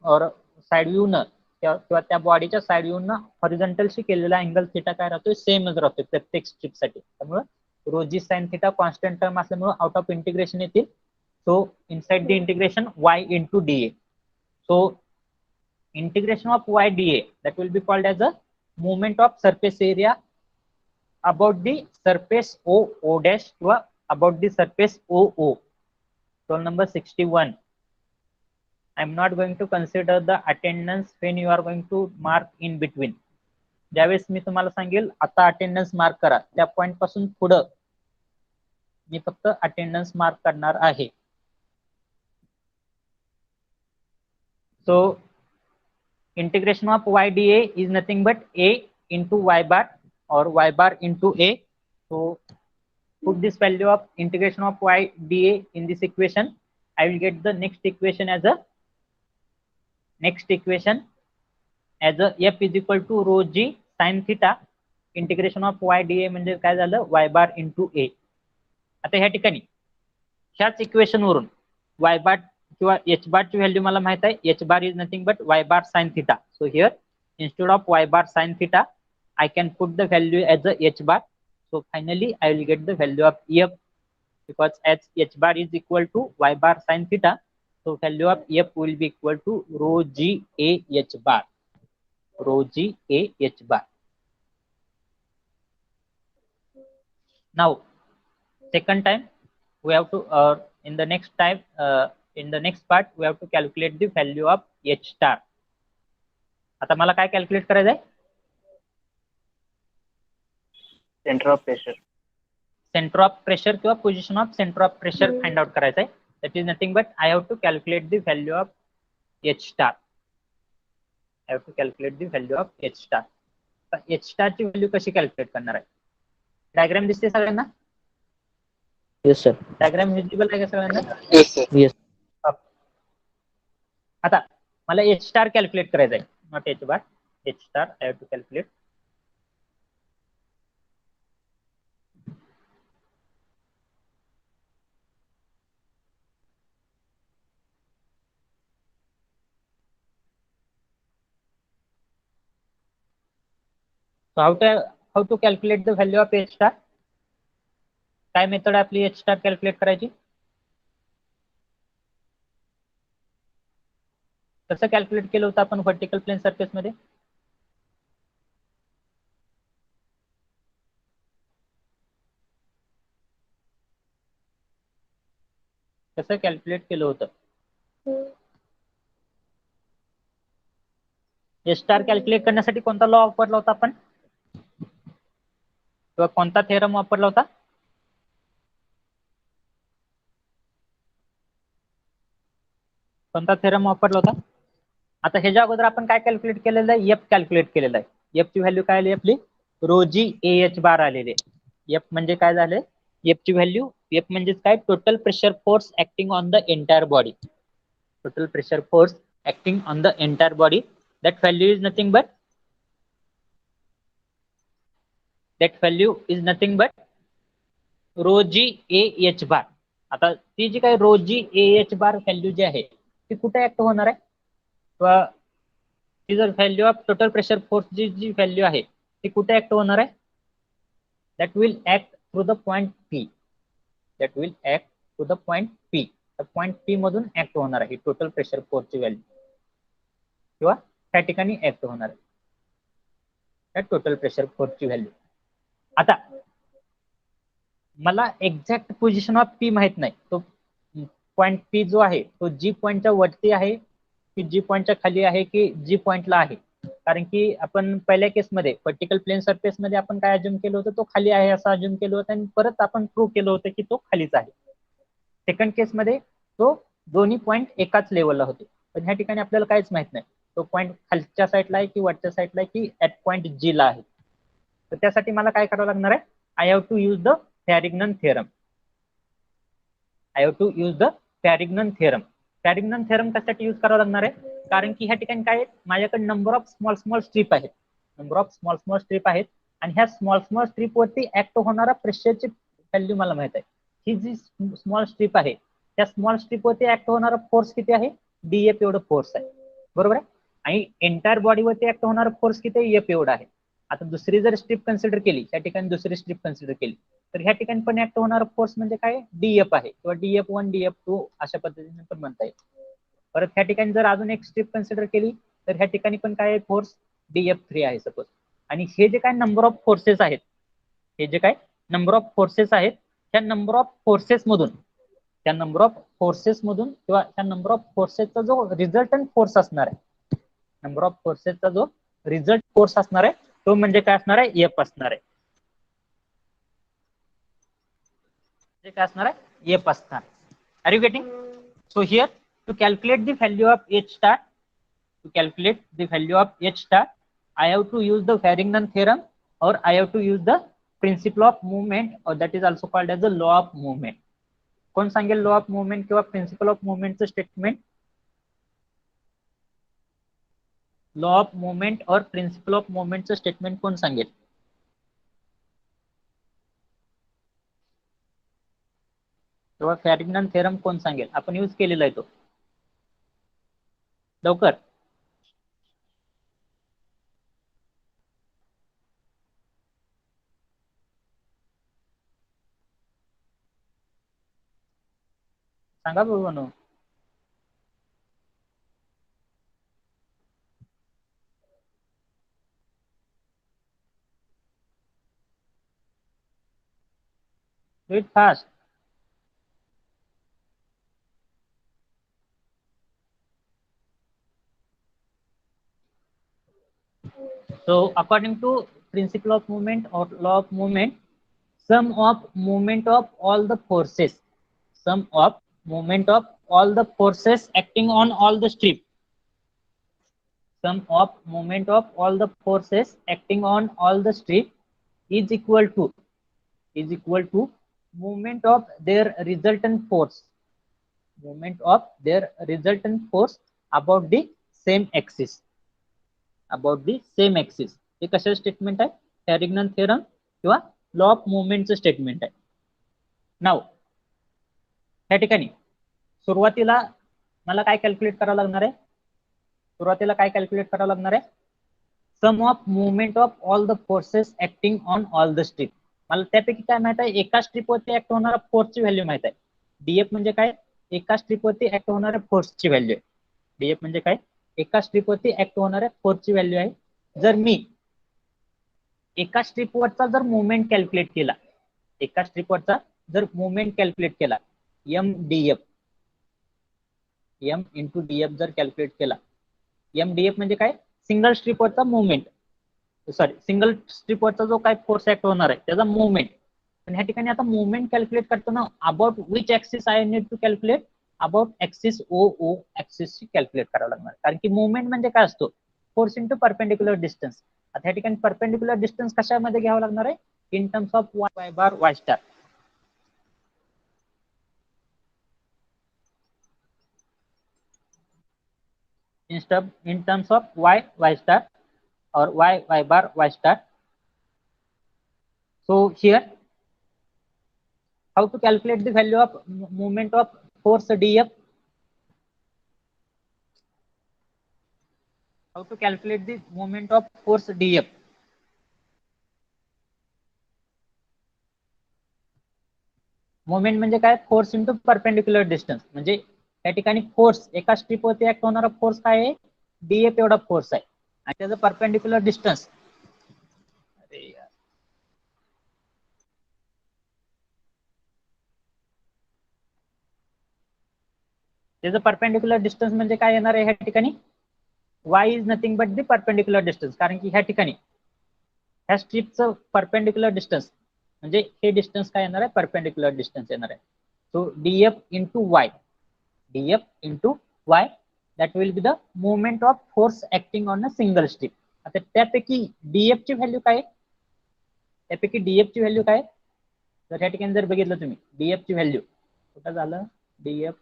और साइड व्ह्यूनं किंवा त्या बॉडीच्या साइड व्ह्यूनं हॉरिझॉन्टलशी केलेला अँगल थिटा काय राहतोय, सेमच राहतोय प्रत्येक स्ट्रिपसाठी. त्यामुळे row G sine theta constant term असल्यामुळे आउट ऑफ इंटिग्रेशन येतील. So inside the integration y into dA. So integration of y dA, that will be called as a movement of surface area about the surface o dash or about the surface o. Roll number 61. I am not going to consider the attendance when you are going to mark in between. ज्यावेळेस मी तुम्हाला सांगेल आता attendance mark करा, त्या point पासून पुढं मी फक्त attendance mark करणार आहे. So integration of y dA is nothing but a into y bar or y bar into a. So put this value of integration of y dA in this equation. I will get the next equation as a f is equal to rho g sin theta integration of y dA म्हणजे काय झालं, y bar into a. आता ह्या ठिकाणी ह्याच equation वरून y bar किंवा h bar ची व्हॅल्यू मला माहित आहे, h bar is nothing but y bar sin theta. So here instead of y bar sin theta I can put the value as a h bar. So finally I will get the value of f, because as h bar is equal to y bar sin theta, so value of f will be equal to rho g a h bar. Rho g a h bar. Now second time we have to in the next time in the next part we have to calculate the value of h star. आता मला काय calculate करायचं आहे,
centre of pressure.
Centre of pressure किंवा position of centre of pressure find out करायचं आहे. That is nothing but I have to calculate the value of H star. I have to calculate the value of H star. H star ची value कशी calculate करणार आहे, diagram दिसते सगळ्यांना?
Yes sir.
Diagram visible आहे का सगळ्यांना?
Yes, sir.
Yes.
आता मला एच स्टार कॅल्क्युलेट करायचं आहे, not H bar, H star I have to calculate. So how to calculate the value of H star? काय मेथड आपली H star कॅल्क्युलेट करायची? कसं कॅल्क्युलेट केलं होतं आपण व्हर्टिकल प्लेन सरफेस मध्ये? कसं कॅल्क्युलेट केलं होतं? H स्टार कॅल्क्युलेट करण्यासाठी कोणता लॉ वापरला होता आपण, किंवा कोणता थेरम वापरला होता? कोणता थेरम वापरला होता? आता ह्याच्या अगोदर आपण काय कॅल्क्युलेट केलेलं आहे, एफ कॅल्क्युलेट केलेलं आहे. एफ ची व्हॅल्यू काय आली आपली, रो जी ए एच बार आलेली आहे. एफ म्हणजे काय झालं, एफ ची व्हॅल्यू, एफ म्हणजे काय, total pressure force acting on the entire body. Total pressure force acting on the entire body, that value is nothing but rho g a h bar. आता ती जी काय rho g a h bar value जी आहे ती कुठे act होणार आहे, किंवा ती जर value of total pressure force जी व्हॅल्यू आहे ती कुठे ऍक्ट होणार आहे, that will act through the point P. That will act through the point P. तर पॉइंट P मधून ऍक्ट होणार आहे टोटल प्रेशर फोर्सची व्हॅल्यू, किंवा त्या ठिकाणी ऍक्ट होणार आहे त्या टोटल प्रेशर फोर्सची व्हॅल्यू. आता मला एक्झॅक्ट पोझिशन ऑफ पी माहित नाही, तो पॉइंट पी जो आहे तो जी पॉइंटच्या वरती आहे की जी पॉइंटच्या खाली आहे की जी पॉइंटला आहे. कारण की आपण पहिल्या केसमध्ये व्हर्टिकल प्लेन सरफेस मध्ये आपण काय अज्युम केलं होतं, तो खाली आहे असं अज्युम केलं होतं, आणि परत आपण प्रूव्ह केलं होतं की तो खालीच आहे. सेकंड केसमध्ये तो दोन्ही पॉइंट एकाच लेवलला होते, पण ह्या ठिकाणी आपल्याला काहीच माहित नाही तो पॉइंट खालच्या साईडला आहे की वरच्या साईडला आहे की ऍट पॉइंट जी ला आहे. तर त्यासाठी मला काय करावं लागणार आहे, I have to use the Varignon theorem. I have to use the Varignon theorem. Varignon theorem कशासाठी यूज करावा लागणार आहे, कारण की ह्या ठिकाणी काय माझ्याकडे number of small small strip आहेत, number of small small strip आहेत, आणि ह्या स्मॉल स्मॉल स्ट्रीप वरती ऍक्ट होणारा प्रेशरची व्हॅल्यू मला माहित आहे. ही जी स्मॉल स्ट्रीप आहे त्या स्मॉल स्ट्रीप वरती ऍक्ट होणारा फोर्स किती आहे, डीएफ एवढं फोर्स आहे, बरोबर आहे. आणि एंटायर बॉडीवरती ऍक्ट होणारा फोर्स किती आहे, एफ एवढा आहे. आता दुसरी जर स्ट्रीप कन्सिडर केली, त्या ठिकाणी दुसरी स्ट्रीप कन्सिडर केली, तर ह्या ठिकाणी पण ऍक्ट होणारा फोर्स म्हणजे काय, डीएफ आहे, किंवा DF1 DF2 अशा पद्धतीने पण म्हणता येईल. परत ह्या ठिकाणी जर अजून एक स्ट्रीप कन्सिडर केली तर ह्या ठिकाणी पण काय फोर्स DF3 आहे सपोज. आणि हे जे काय नंबर ऑफ फोर्सेस आहेत, हे जे काय नंबर ऑफ फोर्सेस आहेत, त्या नंबर ऑफ फोर्सेस मधून किंवा त्या नंबर ऑफ फोर्सेसचा जो रिझल्टंट फोर्स असणार आहे, नंबर ऑफ फोर्सेसचा जो रिझल्ट फोर्स असणार आहे तो म्हणजे काय असणार आहे, एफ असणार आहे. काय असणार आहे, एफ असणार. Are you getting? So here to calculate the value of H star, I have to use the Farrington theorem, or I have to use the principle of movement, or that is also called as the law of movement. कोण सांगेल law of movement किंवा principle of मुवमेंटचं statement? Law of movement और principle of मुवमेंटचं statement कोण सांगेल? किंवा फॅरिग्नन theorem कोण सांगेल? आपण यूज केलेला आहे तो, लवकर. सांगा बरोबर. Do it fast. So according to principle of movement or law of movement, sum of movement of all the forces, acting on all the strip, is equal to movement of their resultant force, about the same axis. हे कशाचं statement आहे, फॅरिग्नन theorem किंवा law of मुवमेंटचं statement आहे. नाव त्या ठिकाणी सुरुवातीला मला काय कॅल्क्युलेट करावं लागणार आहे, sum of movement of all the forces acting on all the strip. मला त्यापैकी काय माहित आहे, एका स्ट्रीपवरती ऍक्ट होणारा फोर्सची व्हॅल्यू माहित आहे. डीएफ म्हणजे काय, एका स्ट्रीपवरती ऍक्ट होणाऱ्या फोर्सची व्हॅल्यू आहे. डीएफ म्हणजे काय, एका स्ट्रीपवरती ऍक्ट होणाऱ्या फोर्सची व्हॅल्यू आहे. जर मी एका स्ट्रीपवरचा जर मुवमेंट कॅल्क्युलेट केला, एम इंटू डीएफ जर कॅल्क्युलेट केला, एम डीएफ म्हणजे काय, सिंगल स्ट्रीपवरचा मुवमेंट, सिंगल स्ट्रीपवरचा जो काय फोर्स ऍक्ट होणार आहे त्याचा मुवमेंट. पण ह्या ठिकाणी आता मुवमेंट कॅल्क्युलेट करताना about which axis I need to calculate, about axis O axis calculate करावं लागणार. कारण की मुवमेंट म्हणजे काय असतो, फोर्स इंटू परपेंडिक्युलर डिस्टन्स. आता ह्या ठिकाणी परपेंडिक्युलर डिस्टन्स कशामध्ये घ्यावं लागणार आहे, in terms of Y bar Y star. in terms of y star or y bar y star. So here how to calculate the value of movement of force df, moment म्हणजे काय, force into perpendicular distance. म्हणजे त्या ठिकाणी force, एका स्ट्रीपवरती act होणारा force काय आहे, DF एवढा फोर्स आहे, आणि त्याचं परपेंडिक्युलर डिस्टन्स, म्हणजे काय येणार आहे ह्या ठिकाणी, y is nothing but the perpendicular distance. कारण की ह्या ठिकाणी ह्या स्ट्रीपचं परपेंडिक्युलर डिस्टन्स म्हणजे हे डिस्टन्स काय येणार आहे, परपेंडिक्युलर डिस्टन्स येणार आहे. So DF into Y that will be the movement of force acting on a single strip. आता त्यापैकी डीएफ ची व्हॅल्यू काय, तर या ठिकाणी जर बघितलं तुम्ही डीएफ ची व्हॅल्यू कुठं झालं, डीएफ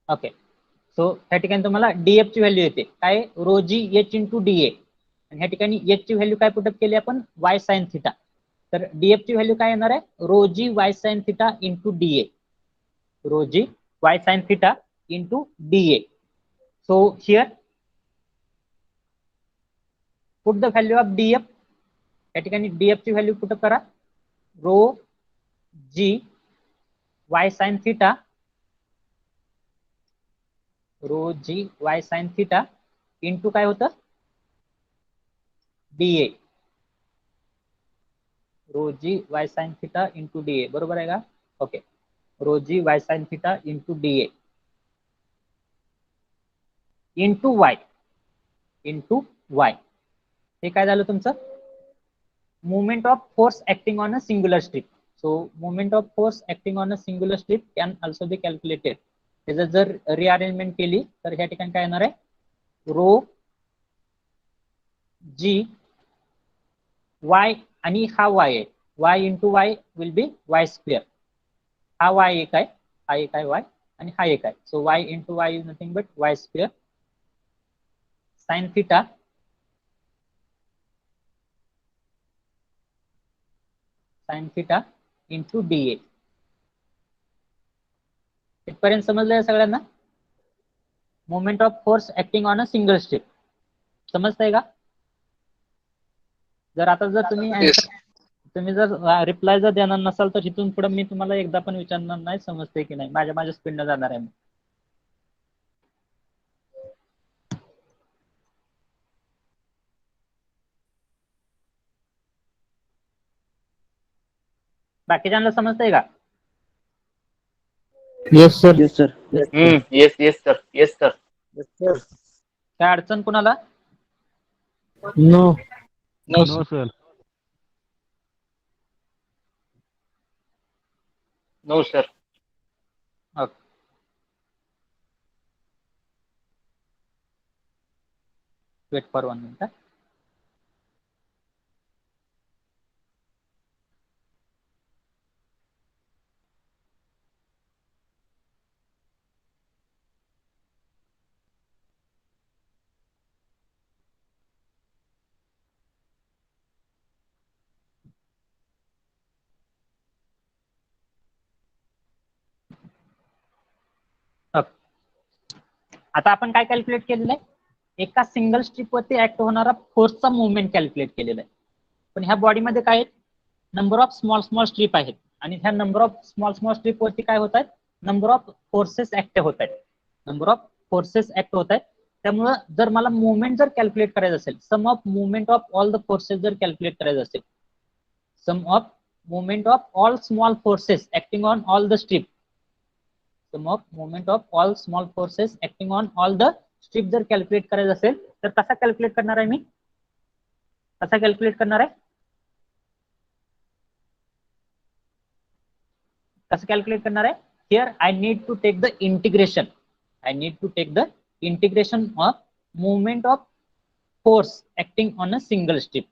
ओके. सो ह्या ठिकाणी तुम्हाला डीएफ ची व्हॅल्यू येते काय, रो जी एच इंटू डीए. आणि ह्या ठिकाणी एच ची व्हॅल्यू काय पुटअप केली आपण, वाय साइन थिटा. तर डीएफ ची व्हॅल्यू काय येणार आहे, rho G Y sine theta into DA. Rho G Y sine theta into DA. So here put the value of DF. या ठिकाणी डीएफ ची व्हॅल्यू पुटअप करा, rho G Y sine theta, rho G Y sine theta into काय होतं, DA. Rho G Y sine theta into DA, बरोबर आहे का? Okay. Rho G Y sine theta into DA into Y, into Y. हे काय झालं तुमचं, movement of force acting on a singular strip. So movement of force acting on a singular strip can also be calculated. त्याचं जर rearrangement केली तर ह्या ठिकाणी काय येणार आहे, रो जी वाय आणि हा वाय आहे, Y into Y will be Y square. हा वाय एक आहे, हा एक आहे वाय आणि हा एक आहे. So Y into Y is nothing but why square sine theta sine theta into DA. इथपर्यंत समजलंय सगळ्यांना, moment of force acting on a single strip. समजतंय का? जर आता जर तुम्ही
Yes.
तुम्ही जर रिप्लाय जर देणार नसाल तर इथून पुढे मी तुम्हाला एकदा पण विचारणार नाही समजते की नाही, माझ्या स्पीडनं जाणार आहे. बाकीच्यांना समजतंय का?
Yes, sir.
Yes, sir. Yes, yes, sir. Yes, sir.
काय अडचण कुणाला?
No.
No,
no
sir.
Sir.
No, sir.
Okay. Wait for 1 minute. आता आपण काय कॅल्क्युलेट केलेलं आहे, एका सिंगल स्ट्रिप वरती ऍक्ट होणारा फोर्सचा मुवमेंट कॅल्क्युलेट केलेला आहे. पण ह्या बॉडीमध्ये काय आहेत, number of small small strip आहेत आणि ह्या number of small small strip वरती काय होत आहेत, नंबर ऑफ फोर्सेस ऍक्ट होत आहेत, नंबर ऑफ फोर्सेस ऍक्ट होत आहेत. त्यामुळे जर मला मुवमेंट जर कॅल्क्युलेट करायचं असेल, sum of movement of all the forces जर कॅल्क्युलेट करायचं असेल, sum of movement of all small forces acting on all the strip, sum of movement of all small forces acting on all the strip जर calculate करायचं असेल तर कसा calculate करणार आहे मी, कसा कॅल्क्युलेट करणार आहे, कसं कॅल्क्युलेट करणार आहे. Here I need to take the integration, I need to take the integration of movement of force acting on a single strip.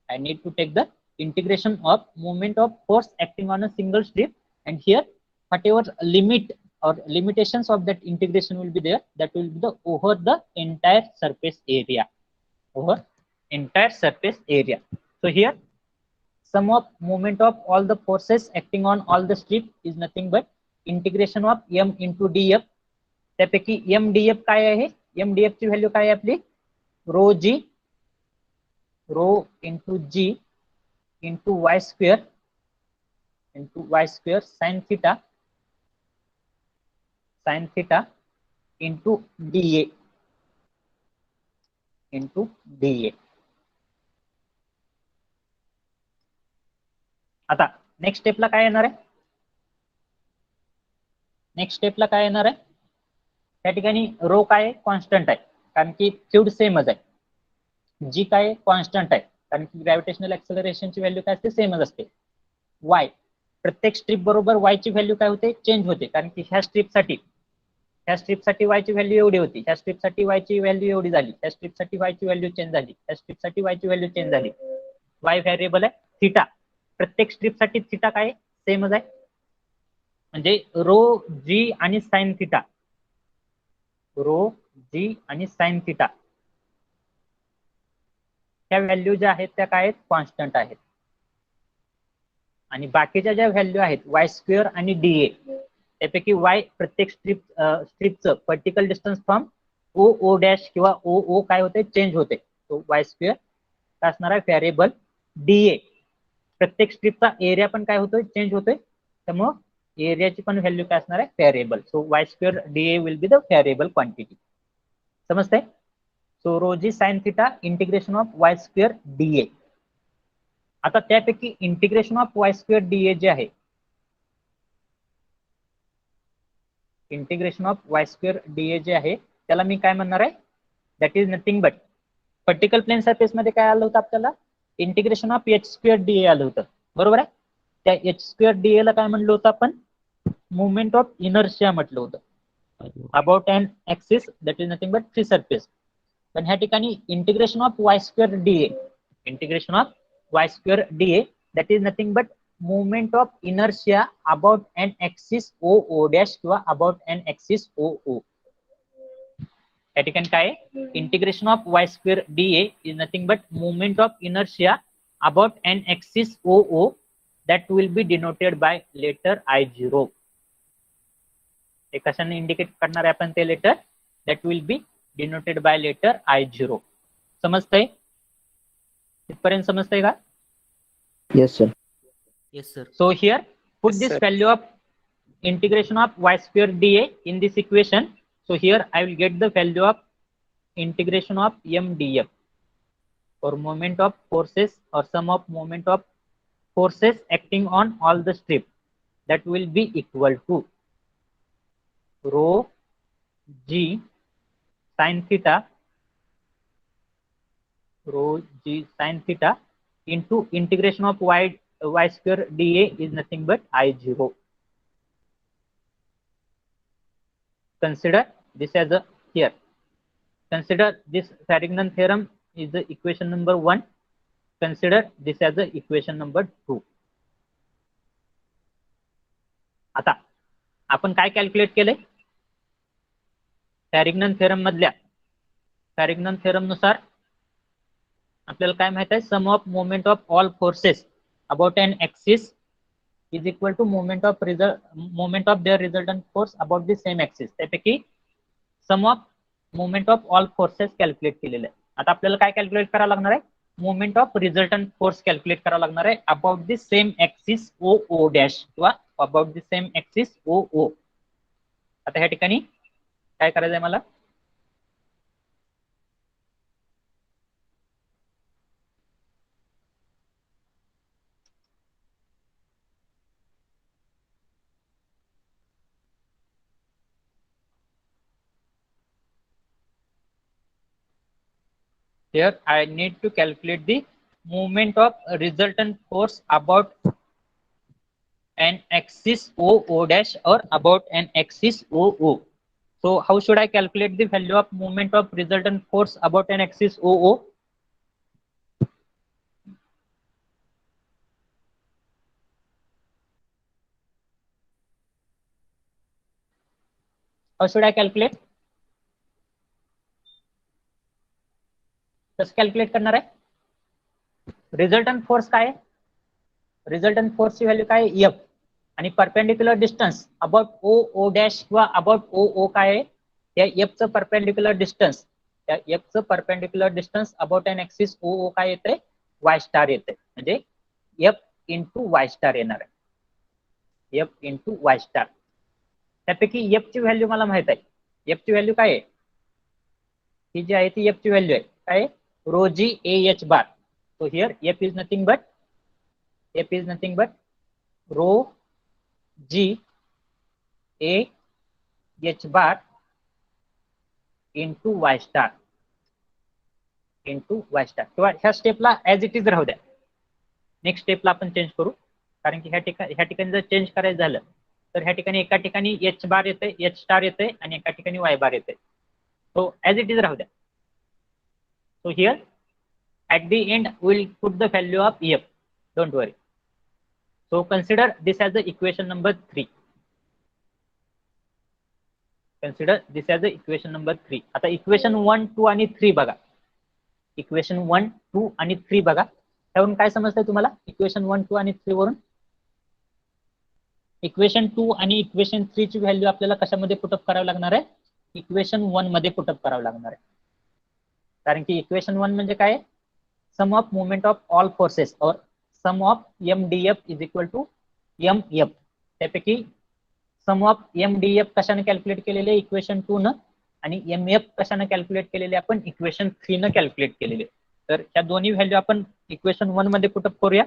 I need to take the integration of movement of force acting on a single strip, and here whatever limit or limitations of that integration will be there, that will be the over the entire surface area, over entire surface area. So here sum of movement of all the forces acting on all the strip is nothing but integration of m into df. त्यापैकी m df काय आहे, m df ची value काय आहे आपली, rho G, rho into जी into Y square sine theta into DA into DA. आता next स्टेपला काय येणार आहे, नेक्स्ट स्टेपला काय येणार आहे, त्या ठिकाणी रो काय कॉन्स्टंट आहे कारण की फ्लुइड सेमच आहे, जी काय कॉन्स्टंट आहे कारण की ग्रॅव्हिटेशनल ऍक्सेलरेशनची व्हॅल्यू काय असते, सेमच असते. वाय प्रत्येक स्ट्रिप बरोबर वाय ची व्हॅल्यू काय होते, चेंज होते कारण की ह्या स्ट्रिपसाठी वाय ची व्हॅल्यू एवढी होती, ह्या स्ट्रिपसाठी वाय ची व्हॅल्यू एवढी झाली, ह्या स्ट्रिपसाठी वाय ची व्हॅल्यू चेंज झाली, ह्या स्ट्रिपसाठी वाय ची व्हॅल्यू चेंज झाली. वाय व्हेरिएबल आहे थिटा, प्रत्येक स्ट्रिपसाठी थिटा काय सेमच आहे, म्हणजे रो जी आणि साइन थिटा रो जी आणि साइन थिटा त्या व्हॅल्यू ज्या आहेत त्या काय आहेत, कॉन्स्टंट आहेत. आणि बाकीच्या ज्या व्हॅल्यू आहेत वाय स्क्वेअर आणि डीए त्यापैकी वाय प्रत्येक स्ट्रिपचं particle distance from O O dash किंवा ओ ओ काय होते, चेंज होते. तो वाय स्क्वेअर काय असणार आहे, व्हेरिएबल. डीए प्रत्येक स्ट्रिपचा एरिया पण काय होतोय, चेंज होतोय. त्यामुळं एरियाची पण व्हॅल्यू काय असणार आहे, variable. So Y square DA will be the variable quantity. समजतंय? So rho G sine theta integration of Y square DA. आता त्यापैकी integration of Y square DA जे आहे, integration of Y square DA जे आहे त्याला मी काय म्हणणार आहे, that is nothing but particle plane surface मध्ये काय आलं होतं आपल्याला, integration of H square DA आलं होतं. बरोबर आहे? त्या एच स्क्वेअर डीए ला काय म्हणलं होतं आपण, मुवमेंट ऑफ इनर्शिया म्हटलं होतं. About an axis that is nothing but free surface. पण ह्या ठिकाणी integration of Y square DA, integration of Y square DA that is nothing but movement of inertia about an axis o o dash किंवा about an axis o o. या ठिकाणी काय, integration of Y square DA is nothing but movement of inertia about an axis o o that will be denoted by letter I0. ते कशाने indicate करणार आहे आपण ते letter, that will be denoted by letter I0. समजतंय? इथपर्यंत समजतंय का?
Yes, sir.
Yes, sir.
So here put
Yes,
this
sir.
value of integration of y square dA in this equation. So here I will get the value of integration of m df or moment of forces or sum of moment of forces acting on all the strip, that will be equal to rho g sin theta, rho g sin theta into integration of y square dA is nothing but I0. Consider this as a here. Consider this Farignon theorem is the equation number 1. Consider this as the equation number 2. आता आपण काय calculate केले, फॅरिग्नन theorem मधल्या फॅरिग्नन theorem नुसार आपल्याला काय माहित आहे, sum of moment of all forces about an axis is equal to moment of their resultant force about the same axis. त्यापैकी sum of moment of all forces calculate केलेले आहे. आता आपल्याला काय कॅल्क्युलेट करावं लागणार आहे, moment of resultant force calculate करावं लागणार आहे about the same axis O O dash किंवा about the same axis O O. आता ह्या ठिकाणी काय करायचं आहे मला, here I need to calculate the movement of resultant force about an axis O O dash or about an axis O O. So how should I calculate the value of movement of resultant force about an axis O O? How should I calculate? कसं calculate करणार आहे, resultant force काय आहे, resultant फोर्सची value काय आहे, F. आणि perpendicular distance about O O dash किंवा अबाउट ओ ओ काय आहे, त्या एफचं परपेंडिक्युलर डिस्टन्स, त्या एफचं perpendicular distance about an axis O O काय येते, वाय स्टार येते. म्हणजे एफ इंटू वाय स्टार येणार आहे, एफ इंटू वाय स्टार. त्यापैकी एफ ची व्हॅल्यू मला माहित आहे, एफ ची व्हॅल्यू काय आहे, ही जी आहे ती एफ ची व्हॅल्यू आहे काय, rho G A H bar. So here f is nothing but rho g a h bar into y star किंवा ह्या स्टेपला ऍज इट इज राहू द्या, नेक्स्ट स्टेपला आपण चेंज करू. कारण की ह्या ठिकाणी जर चेंज करायचं झालं तर ह्या ठिकाणी एका ठिकाणी एच बार येते, एच स्टार येते आणि एका ठिकाणी वाय बार येते. सो ऍज इट इज राहू द्या. So here at the end we'll put the value of f, don't worry. So consider this as the equation number 3. Consider this as a equation number 3. आता equation 1, 2 आणि 3 बघा. Equation 1, 2 आणि 3 बघा. त्यावरून काय समजतंय तुम्हाला? इक्वेशन 1, 2 आणि 3 वरून इक्वेशन 2 आणि इक्वेशन 3 ची व्हॅल्यू आपल्याला कशामध्ये पुटअप करावी लागणार आहे? इक्वेशन 1 मध्ये पुटअप करावं लागणार आहे. कारण की इक्वेशन 1 म्हणजे काय? Sum of moment of all forces और sum of MDF is equal to MF. त्यापैकी सम ऑफ MDF कशाने कॅल्क्युलेट केलेले? इक्वेशन 2 न, आणि MF कशाने कॅल्क्युलेट केलेले? आपण इक्वेशन 3 न कॅल्क्युलेट केलेले. तर त्या दोन्ही व्हॅल्यू आपण इक्वेशन 1 मध्ये पुटअप करूया.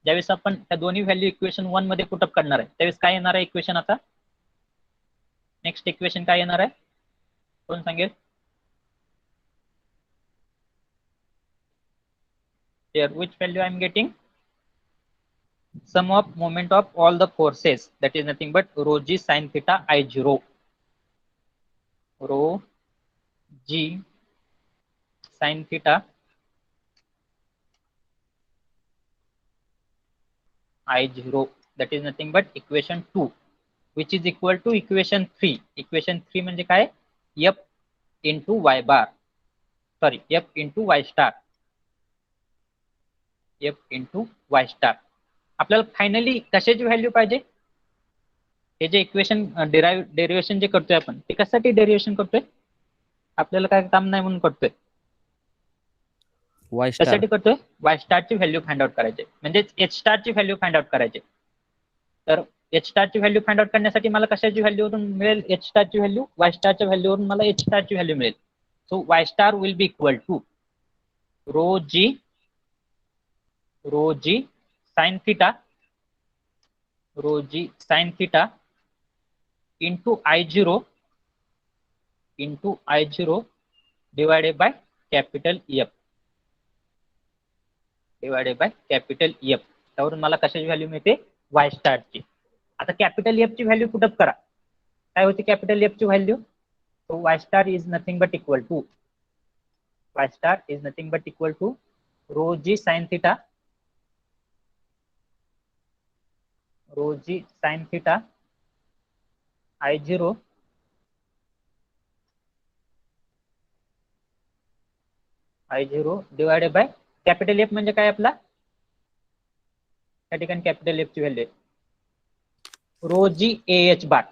ज्यावेळेस आपण त्या दोन्ही व्हॅल्यू इक्वेशन 1 मध्ये पुटअप करणार आहे त्यावेळेस काय येणार आहे इक्वेशन? आता नेक्स्ट इक्वेशन काय येणार आहे? कोण सांगेल? Here which value I am getting? Sum of moment of all the forces, that is nothing but rho g sin theta I0. Rho g sin theta I0, that is nothing but equation 2, which is equal to equation 3. Equation 3 म्हणजे काय? F into y bar, sorry, F into y star. F into y star. आपल्याला finally कशाची value पाहिजे? हे जे equation derivation जे करतोय आपण ते कशासाठी डेरिव्हेशन करतोय? आपल्याला काय काम नाही म्हणून करतोय.
वाय स्टार
कशासाठी करतोय? वाय स्टार ची व्हॅल्यू फाइंड आउट करायचे, म्हणजे एच स्टार ची व्हॅल्यू फाइंड आउट करायचे. तर एच स्टार ची व्हॅल्यू फाइंड आउट करण्यासाठी मला कशाची व्हॅल्यू वरून मिळेल? एच स्टार ची व्हॅल्यू. वाय स्टार च्या व्हॅल्यू वरून मला एच स्टार ची व्हॅल्यू मिळेल. So Y star will be equal to rho G sine theta, rho G sine theta into I0 divided by capital F, divided by capital F. त्यावरून मला कशाची value मिळते? Y star ची. आता capital F ची value put up करा. काय होती कॅपिटल F ची value? So Y star is nothing but equal to, Y star is nothing but equal to rho G sine theta, rho G sine theta I0 divided by capital F म्हणजे काय आपला? त्या ठिकाणी capital F ची value आहे rho G AH bar,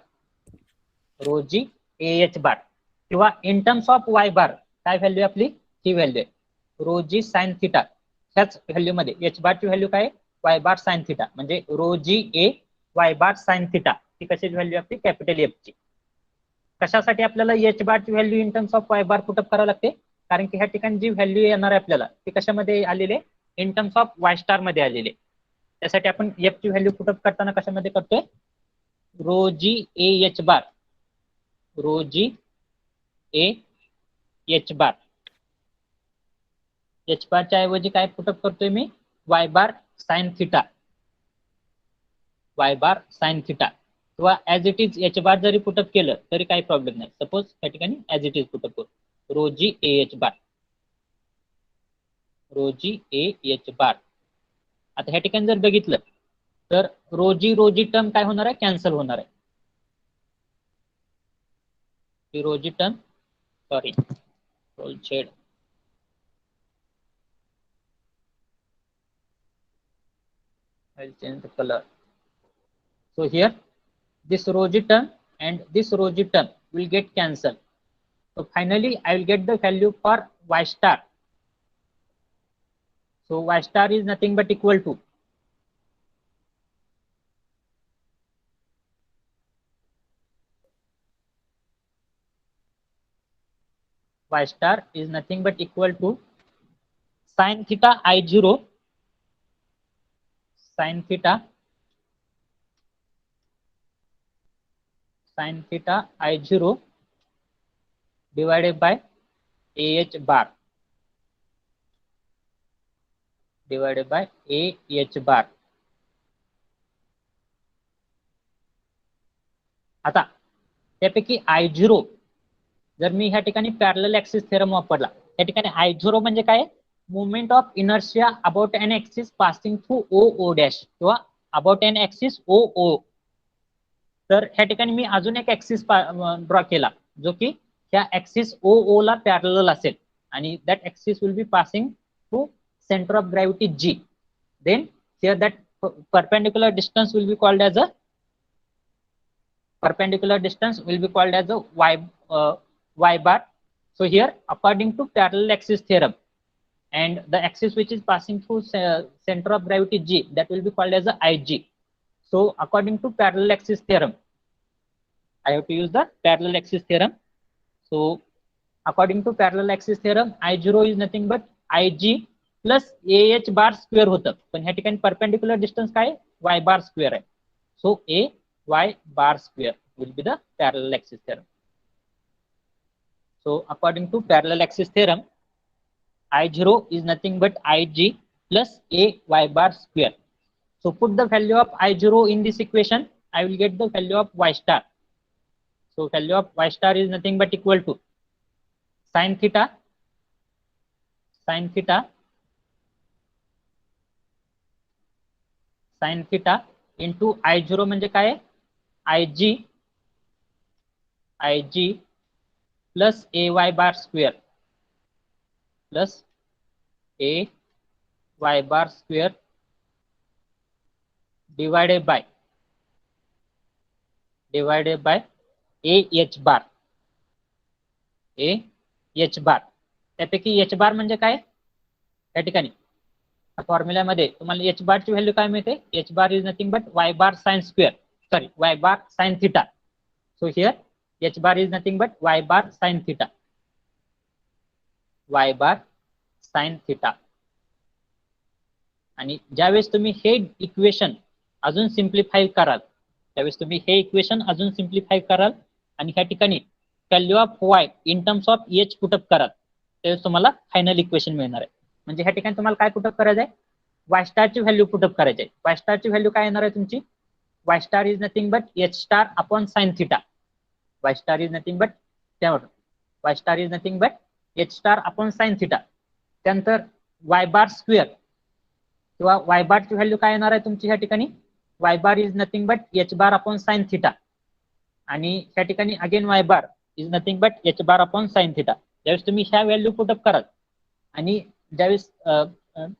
rho G AH bar, किंवा in terms of y bar काय value आपली? ही व्हॅल्यू आहे रो जी साइन थीटा. ह्याच व्हॅल्यू मध्ये एच बार ची व्हॅल्यू काय? y बार साइन थीटा, म्हणजे रो जी ए y बार साइन थीटा. ही कशाची व्हॅल्यू आपली? कॅपिटल F ची. कशासाठी आपल्याला एच बार ची value in terms of y bar put up करावं लागते? कारण की ह्या ठिकाणी जी व्हॅल्यू येणार आहे आपल्याला ती कशामध्ये आलेले? In terms of Y star मध्ये आलेले. त्यासाठी आपण एफ ची व्हॅल्यू पुटअप करताना कशामध्ये करतोय? Rho G A H bar, rho G A H bar. H बारच्या ऐवजी काय पुटअप करतोय मी? Y bar sine theta, Y bar sine theta. किंवा as it is H bar जरी पुटअप केलं तरी काही प्रॉब्लेम नाही. सपोज त्या ठिकाणी ऍज इट इज पुटअप करू rho G A H bar, rho G A H bar. आता ह्या ठिकाणी जर बघितलं तर रोजी टर्म काय होणार आहे? कॅन्सल होणार आहे. Rho G term, sorry, roll shed, I'll change the color. So here this roji term and this roji term will get cancelled. So finally I will get the value for y star. So y star is nothing but equal to y star is nothing but equal to sin theta I0, sin theta I0 divided by AH bar, divided by AH bar. आता त्यापैकी I0 जर मी ह्या ठिकाणी parallel axis theorem वापरला, त्या ठिकाणी I0 म्हणजे काय? Moment of inertia about an axis passing through O dash, किंवा अबाउट एन ऍक्सिस ओ. तर ह्या ठिकाणी मी अजून एक ऍक्सिस ड्रॉ केला जो की ह्या ऍक्सिस ओ ला पॅरलल असेल आणि that axis will be passing to centre of gravity G. Then here that perpendicular distance will be called as a y bar. So here according to parallel axis theorem and the axis which is passing through center of gravity g, that will be called as a ig. So according to parallel axis theorem, I have to use the parallel axis theorem. So according to parallel axis theorem, I0 is nothing but ig plus ah bar square होतं, पण ह्या ठिकाणी perpendicular distance काय y bar square आहे. So a y bar square will be the parallel axis theorem. So according to parallel axis theorem, I0 is nothing but ig plus a y bar square. So put the value of I0 in this equation, I will get the value of y star. So value of y star is nothing but equal to sin theta into I0 म्हणजे काय ig plus ay bar square divided by ah bar. त्यापैकी h bar म्हणजे काय त्या ठिकाणी फॉर्म्युल्यामध्ये तुम्हाला h bar ची value काय मिळते. h bar is nothing but y bar sin theta. So here h bar is nothing but y bar sin theta. आणि ज्यावेळेस तुम्ही हे इक्वेशन अजून सिम्प्लिफाय कराल आणि ह्या ठिकाणी value of y in terms of h put up कराल त्यावेळेस तुम्हाला फायनल इक्वेशन मिळणार आहे. म्हणजे ह्या ठिकाणी तुम्हाला काय पुटअप करायचं आहे, y स्टार ची व्हॅल्यू पुटअप करायची आहे. y स्टार ची व्हॅल्यू काय येणार आहे तुमची, y star is nothing but h star upon sin theta. y star is nothing but h star upon sin theta. त्यानंतर y बार स्क्वेअर किंवा y बार ची व्हॅल्यू काय येणार आहे तुमची ह्या ठिकाणी, y bar is nothing but h bar upon sin theta. आणि ह्या ठिकाणी again y bar is nothing but h bar upon sin theta. ज्यावेळेस तुम्ही ह्या व्हॅल्यू पुटअप कराल आणि ज्यावेळेस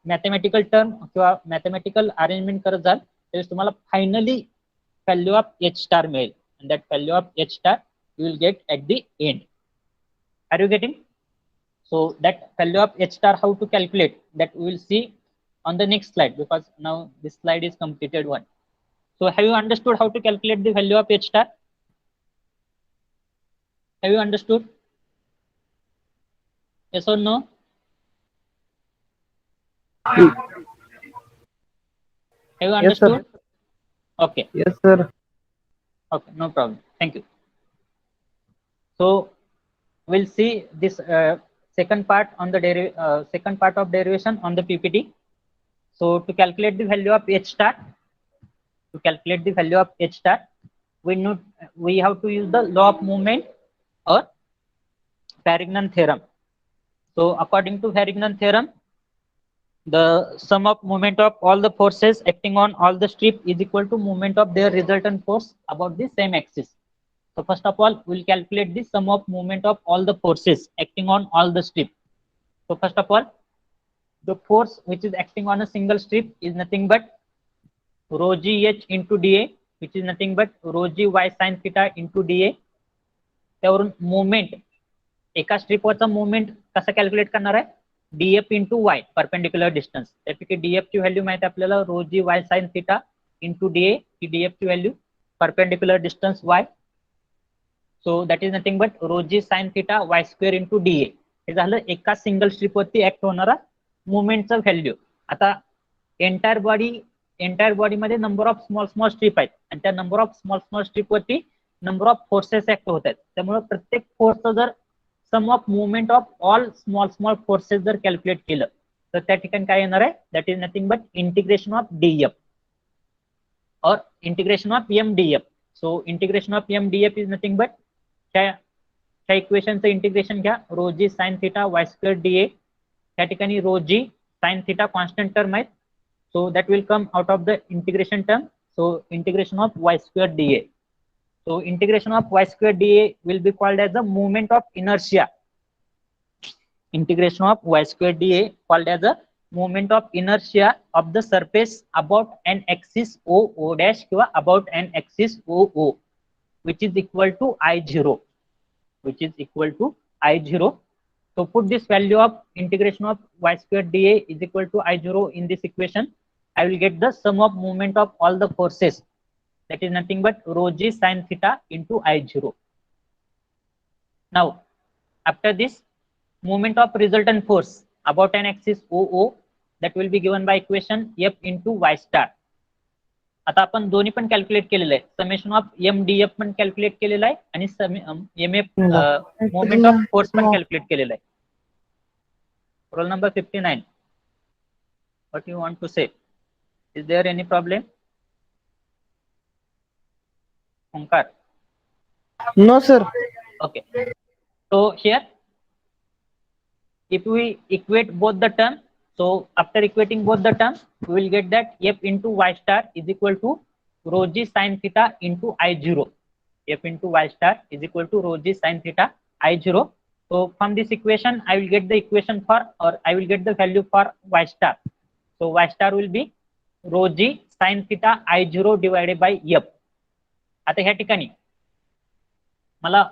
मॅथमॅटिकल टर्म किंवा मॅथमॅटिकल अरेंजमेंट करत जाल त्यावेळेस तुम्हाला finally value of h star मिळेल. and that value of h star you will get at the end. Are you getting? So that value of h star, how to calculate, that we will see on the next slide, because now this slide is completed one. So have you understood how to calculate the value of h star? Have you understood? Yes or no? Have you understood?
Yes,
okay.
Yes, sir.
Okay, no problem. Thank you. So we'll see this second part on the second part of derivation on the PPT. So to calculate the value of h star, we have to use the law of movement or Varignon theorem. So according to Varignon theorem, the sum of moment of all the forces acting on all the strip is equal to moment of their resultant force about the same axis. So first of all, we'll calculate the sum of moment of all the forces acting on all the strip. So first of all, the force which is acting on a single strip is nothing but rho gh into dA, which is nothing but rho g y sin theta into dA. त्यावरून moment, एका स्ट्रिपवरचा moment कसा calculate करणार आहे, df into Y perpendicular distance. त्यापैकी df ची value माहिती आहे आपल्याला rho g y sin theta into dA. ही df ची value perpendicular distance y. So that is nothing but rho g sin theta y square into dA. हे झालं एका single स्ट्रिपवरती ऍक्ट होणारा मुवमेंटचा व्हॅल्यू. आता एंटायर बॉडी मध्ये नंबर ऑफ स्मॉल स्ट्रिप आहेत आणि त्या नंबर ऑफ स्मॉल स्ट्रिप वरती नंबर ऑफ फोर्सेस ऍक्ट होत आहेत. त्यामुळे प्रत्येक फोर्सचं जर sum of movement of all small forces जर कॅल्क्युलेट केलं तर त्या ठिकाणी काय येणार आहे, that is nothing but integration of df और integration of mdf. So integration of mdf is nothing but त्या इक्वेशनचं इंटिग्रेशन घ्या, rho g sin theta y square dA. त्या ठिकाणी rho g sin theta constant term आहेत, so that will come out of the integration term. So integration of y square dA. So integration of y square dA will be called as the moment of inertia. Integration of y square dA called as a moment of inertia of the surface about an axis O dash or about an axis OO, which is equal to I0, which is equal to I0. So put this value of integration of y square dA is equal to I0 in this equation. I will get the sum of moment of all the forces, that is nothing but rho g sin theta into I0. Now, after this, moment of resultant force about an axis OO, that will be given by equation F into y star. आता आपण दोन्ही पण calculate केलेलं आहे, summation of M D F पण calculate केलेलं आहे आणि M F moment of force पण कॅल्क्युलेट केलेलं आहे. Roll number 59. What you want to say? Is there any problem? Omkar?
No, sir.
Okay. So here, if we equate both the terms, so after equating both the terms, we will get that F into y star is equal to rho g sin theta into I0. F into y star is equal to rho g sin theta I0. So from this equation, I will get the equation for, or I will get the value for y star. So y star will be rho g sin theta I0 divided by F. आता ह्या ठिकाणी मला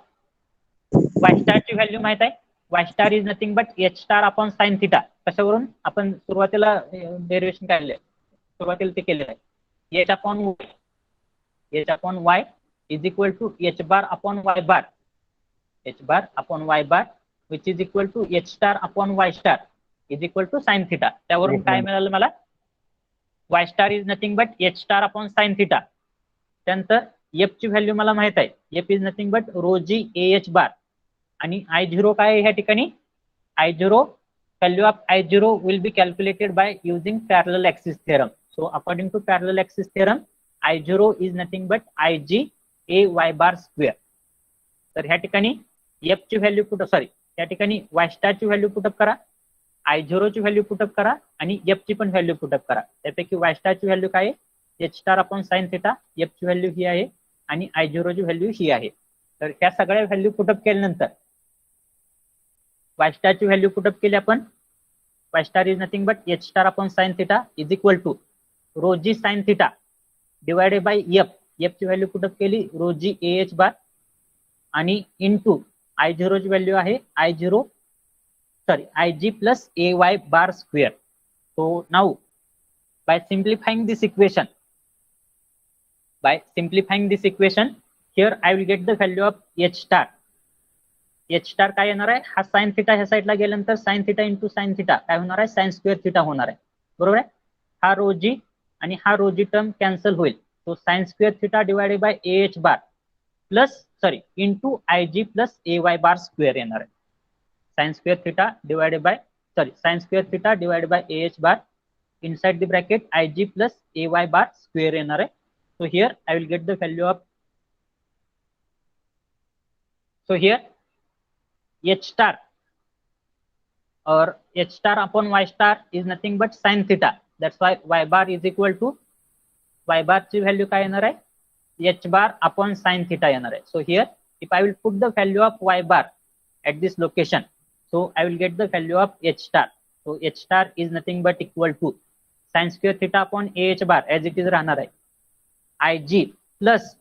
y star ची value माहित आहे. y star is nothing but h star upon sin theta. कशावरून आपण सुरुवातीला डेरिवेशन काढले, सुरुवातीला ते केलेलं आहे. h upon y is equal to h bar upon y bar, h bar upon y bar which is equal to h star upon y star is equal to sin theta. त्यावरून काय मिळालं मला, y star is nothing but h star upon sin theta. त्यानंतर f ची value मला माहित आहे, f is nothing but rho g ah bar आणि I0 काय आहे ह्या ठिकाणी, I0 value of I0 will be calculated by using parallel axis theorem. So according to parallel axis theorem, I0 is nothing but Ig a y bar square. तर ह्या ठिकाणी f ची value put up, sorry या ठिकाणी y star ची value put up करा, I0 ची value put up करा आणि f ची पण व्हॅल्यू पुटअप करा. त्यापैकी y स्टार ची व्हॅल्यू काय आहे, h star upon sin theta, f ची व्हॅल्यू ही आहे आणि I0 ची व्हॅल्यू ही आहे. तर ह्या सगळ्या व्हॅल्यू पुटअप केल्यानंतर y स्टार ची व्हॅल्यू पुटअप केली आपण, y star is nothing but h star upon sin theta is equal to rho g sin theta divided by f. f ची व्हॅल्यू पुटअप केली rho g ah बार आणि into I0 ची value आहे I0 sorry Ig plus ay bar square. So now by simplifying this equation, here I will get the value of h star. h star काय येणार आहे, हा sine theta ह्या साइडला गेल्यानंतर sine theta into sine theta काय होणार आहे, साइन स्क्वेअर थीटा होणार आहे, बरोबर आहे. हा रो जी आणि हा रो जी टर्म कॅन्सल होईल. तो sine square theta divided bye ah बार plus sorry into Ig plus ay bar square येणार आहे. Sine square theta divided by sine square theta divided bye ah bar inside the bracket Ig plus ay bar square येणार आहे. So here I will get the value of, so here h star or h star upon y star is nothing but sin theta. That's why y bar is equal to, y bar ची value काय येणार आहे, h bar upon sin theta येणार आहे. So here if I will put the value of y bar at this location, so I will get the value of h star. So h star is nothing but equal to sin square theta upon ah bar as it is राहणार आहे Ig plus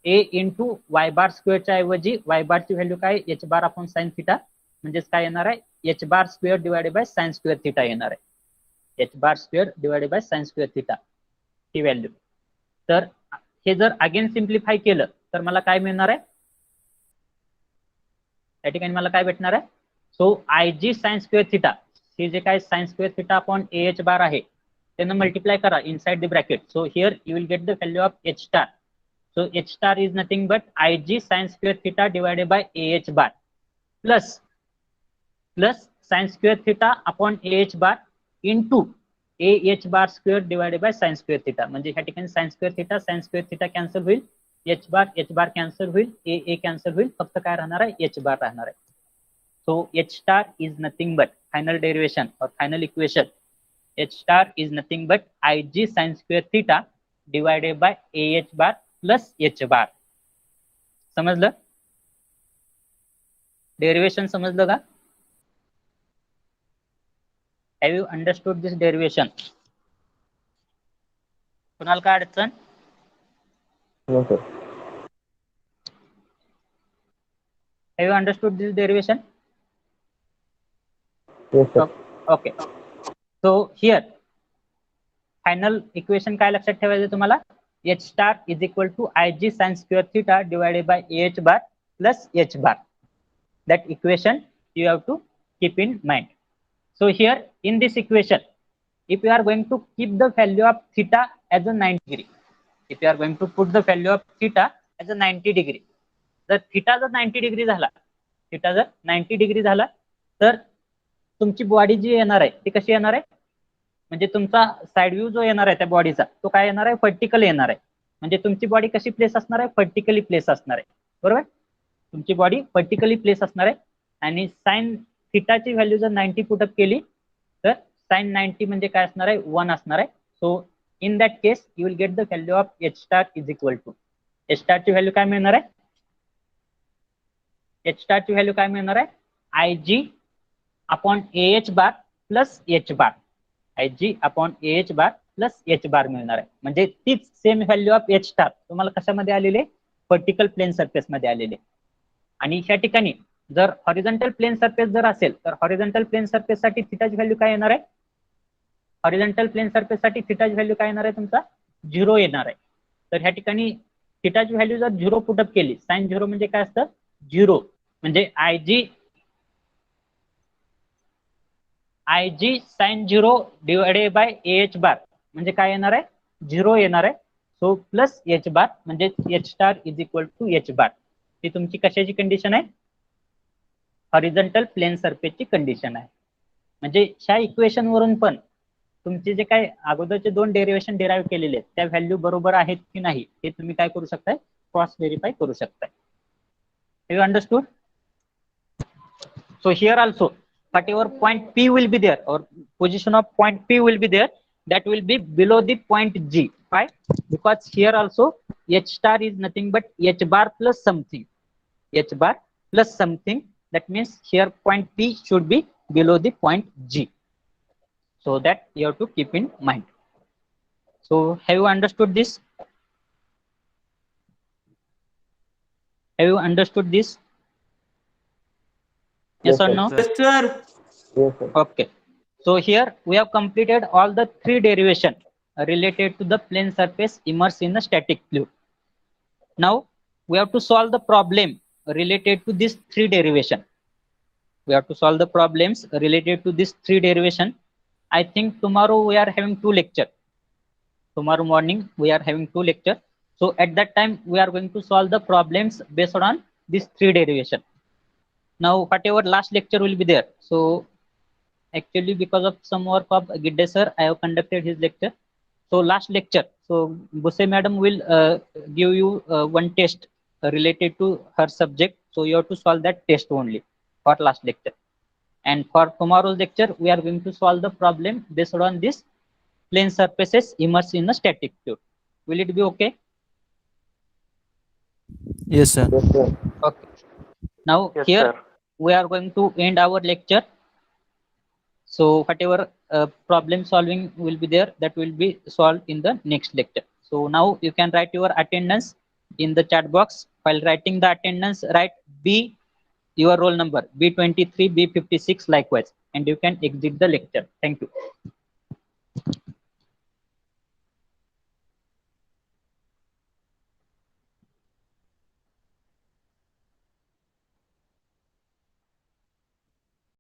a into y bar square च्या ऐवजी y बार ची value काय, h bar upon sin theta, म्हणजेच काय येणार आहे, h bar square divided by sin square theta येणार आहे, h bar square divided by sin square theta he value. तर हे जर अगेन सिम्प्लिफाय केलं तर मला काय मिळणार आहे, या ठिकाणी मला काय भेटणार आहे, so Ig sin square theta, हे जे काय sin square theta upon ah बार आहे त्यांना मल्टिप्लाय करा inside the bracket. So here you will get the value of h star. So h star is nothing but Ig sin square theta divided by ah bar plus sin square theta upon ah bar into ah bar square divided by sin square theta. म्हणजे ह्या ठिकाणी sin square theta cancel होईल, h bar cancel होईल, a cancel होईल, फक्त काय राहणार आहे, h bar राहणार आहे. So h star is nothing but final derivation or final equation, h star is nothing but Ig sin square theta divided by ah bar plus h bar. समजलं? Derivation समजलं का? Have you understood this derivation? कुणाला काय अडचण?
No, sir.
Have you understood this derivation?
Yes, sir.
Okay. So here final equation काय लक्षात ठेवायचं तुम्हाला? H star is equal to I G sine square theta divided by H bar plus H bar. That equation you have to keep in mind. So here in this equation, if you are going to keep the value of theta as a 90 degree, if you are going to put the value of theta as a 90 degree, जर theta जर 90 degree झाला, theta जर 90 degree झाला, तर तुमची body जी येणार आहे ती कशी येणार आहे? म्हणजे तुमचा साइड व्ह्यू जो येणार आहे त्या बॉडीचा तो काय येणार आहे? व्हर्टिकल येणार आहे. म्हणजे तुमची बॉडी कशी प्लेस असणार आहे? व्हर्टिकली प्लेस असणार आहे. बरोबर? तुमची बॉडी व्हर्टिकली प्लेस असणार आहे आणि साइन थिटाची व्हॅल्यू जर 90 पुटअप केली तर साइन 90 म्हणजे काय असणार आहे? 1 असणार आहे. So in that case you will get the value of H star is equal to, H स्टारची व्हॅल्यू काय मिळणार आहे? एच स्टारची व्हॅल्यू काय मिळणार आहे? I G upon A H bar plus H bar, I G upon A H bar plus H bar मिळणार आहे. म्हणजे तीच same value of H star तुम्हाला कशामध्ये आलेले? व्हर्टिकल प्लेन सरफेस मध्ये आलेले. आणि ह्या ठिकाणी जर हॉरिझॉन्टल प्लेन सरफेस जर असेल तर हॉरिझॉन्टल प्लेन सरफेस साठी थिटाची व्हॅल्यू काय येणार आहे? हॉरिझॉन्टल प्लेन सरफेस साठी थिटाची व्हॅल्यू काय येणार आहे? तुमचा 0 येणार आहे. तर ह्या ठिकाणी थिटाची व्हॅल्यू जर 0 पुटअप केली, साइन 0 म्हणजे काय असतं? 0. म्हणजे I G sine 0 divided by A H bar म्हणजे काय येणार आहे? 0 येणार आहे. सो प्लस एच बार म्हणजे H star is equal to H bar. ही तुमची कशाची कंडिशन आहे? हॉरिझॉन्टल प्लेन सरफेसची कंडिशन आहे. म्हणजे ह्या इक्वेशन वरून पण तुमचे जे काय अगोदरचे दोन डेरिवेशन डिराईव्ह केलेले आहेत त्या व्हॅल्यू बरोबर आहेत की नाही हे तुम्ही काय करू शकताय? क्रॉस व्हेरीफाय करू शकताय. You understood? So here also whatever point P will be there or position of point P will be there, that will be below the point G. Why? Because here also H star is nothing but H bar plus something. H bar plus something. That means here point P should be below the point G. So that you have to keep in mind. So have you understood this? Have you understood this? Yes or no?
Yes, sir.
Okay. So here we have completed all the three derivation related to the plane surface immersed in a static fluid. Now we have to solve the problem related to this three derivation. We have to solve the problems related to this three derivation. I think tomorrow we are having 2 lecture. Tomorrow morning we are having 2 lecture. So at that time we are going to solve the problems based on this three derivation. Now whatever last lecture will be there. So actually because of some work of Gidde sir, I have conducted his lecture. So last lecture, so Buse madam will give you one test related to her subject. So you have to solve that test only for last lecture. And for tomorrow's lecture, we are going to solve the problem based on this plane surfaces immersed in a static fluid. Will it be okay?
Yes, sir.
Yes, sir.
Okay. Now
Yes,
here
sir.
we are going to end our lecture. So whatever problem solving will be there, that will be solved in the next lecture. So now you can write your attendance in the chat box. While writing the attendance, write B, your roll number, B23, B56 likewise, and you can exit the lecture. Thank you.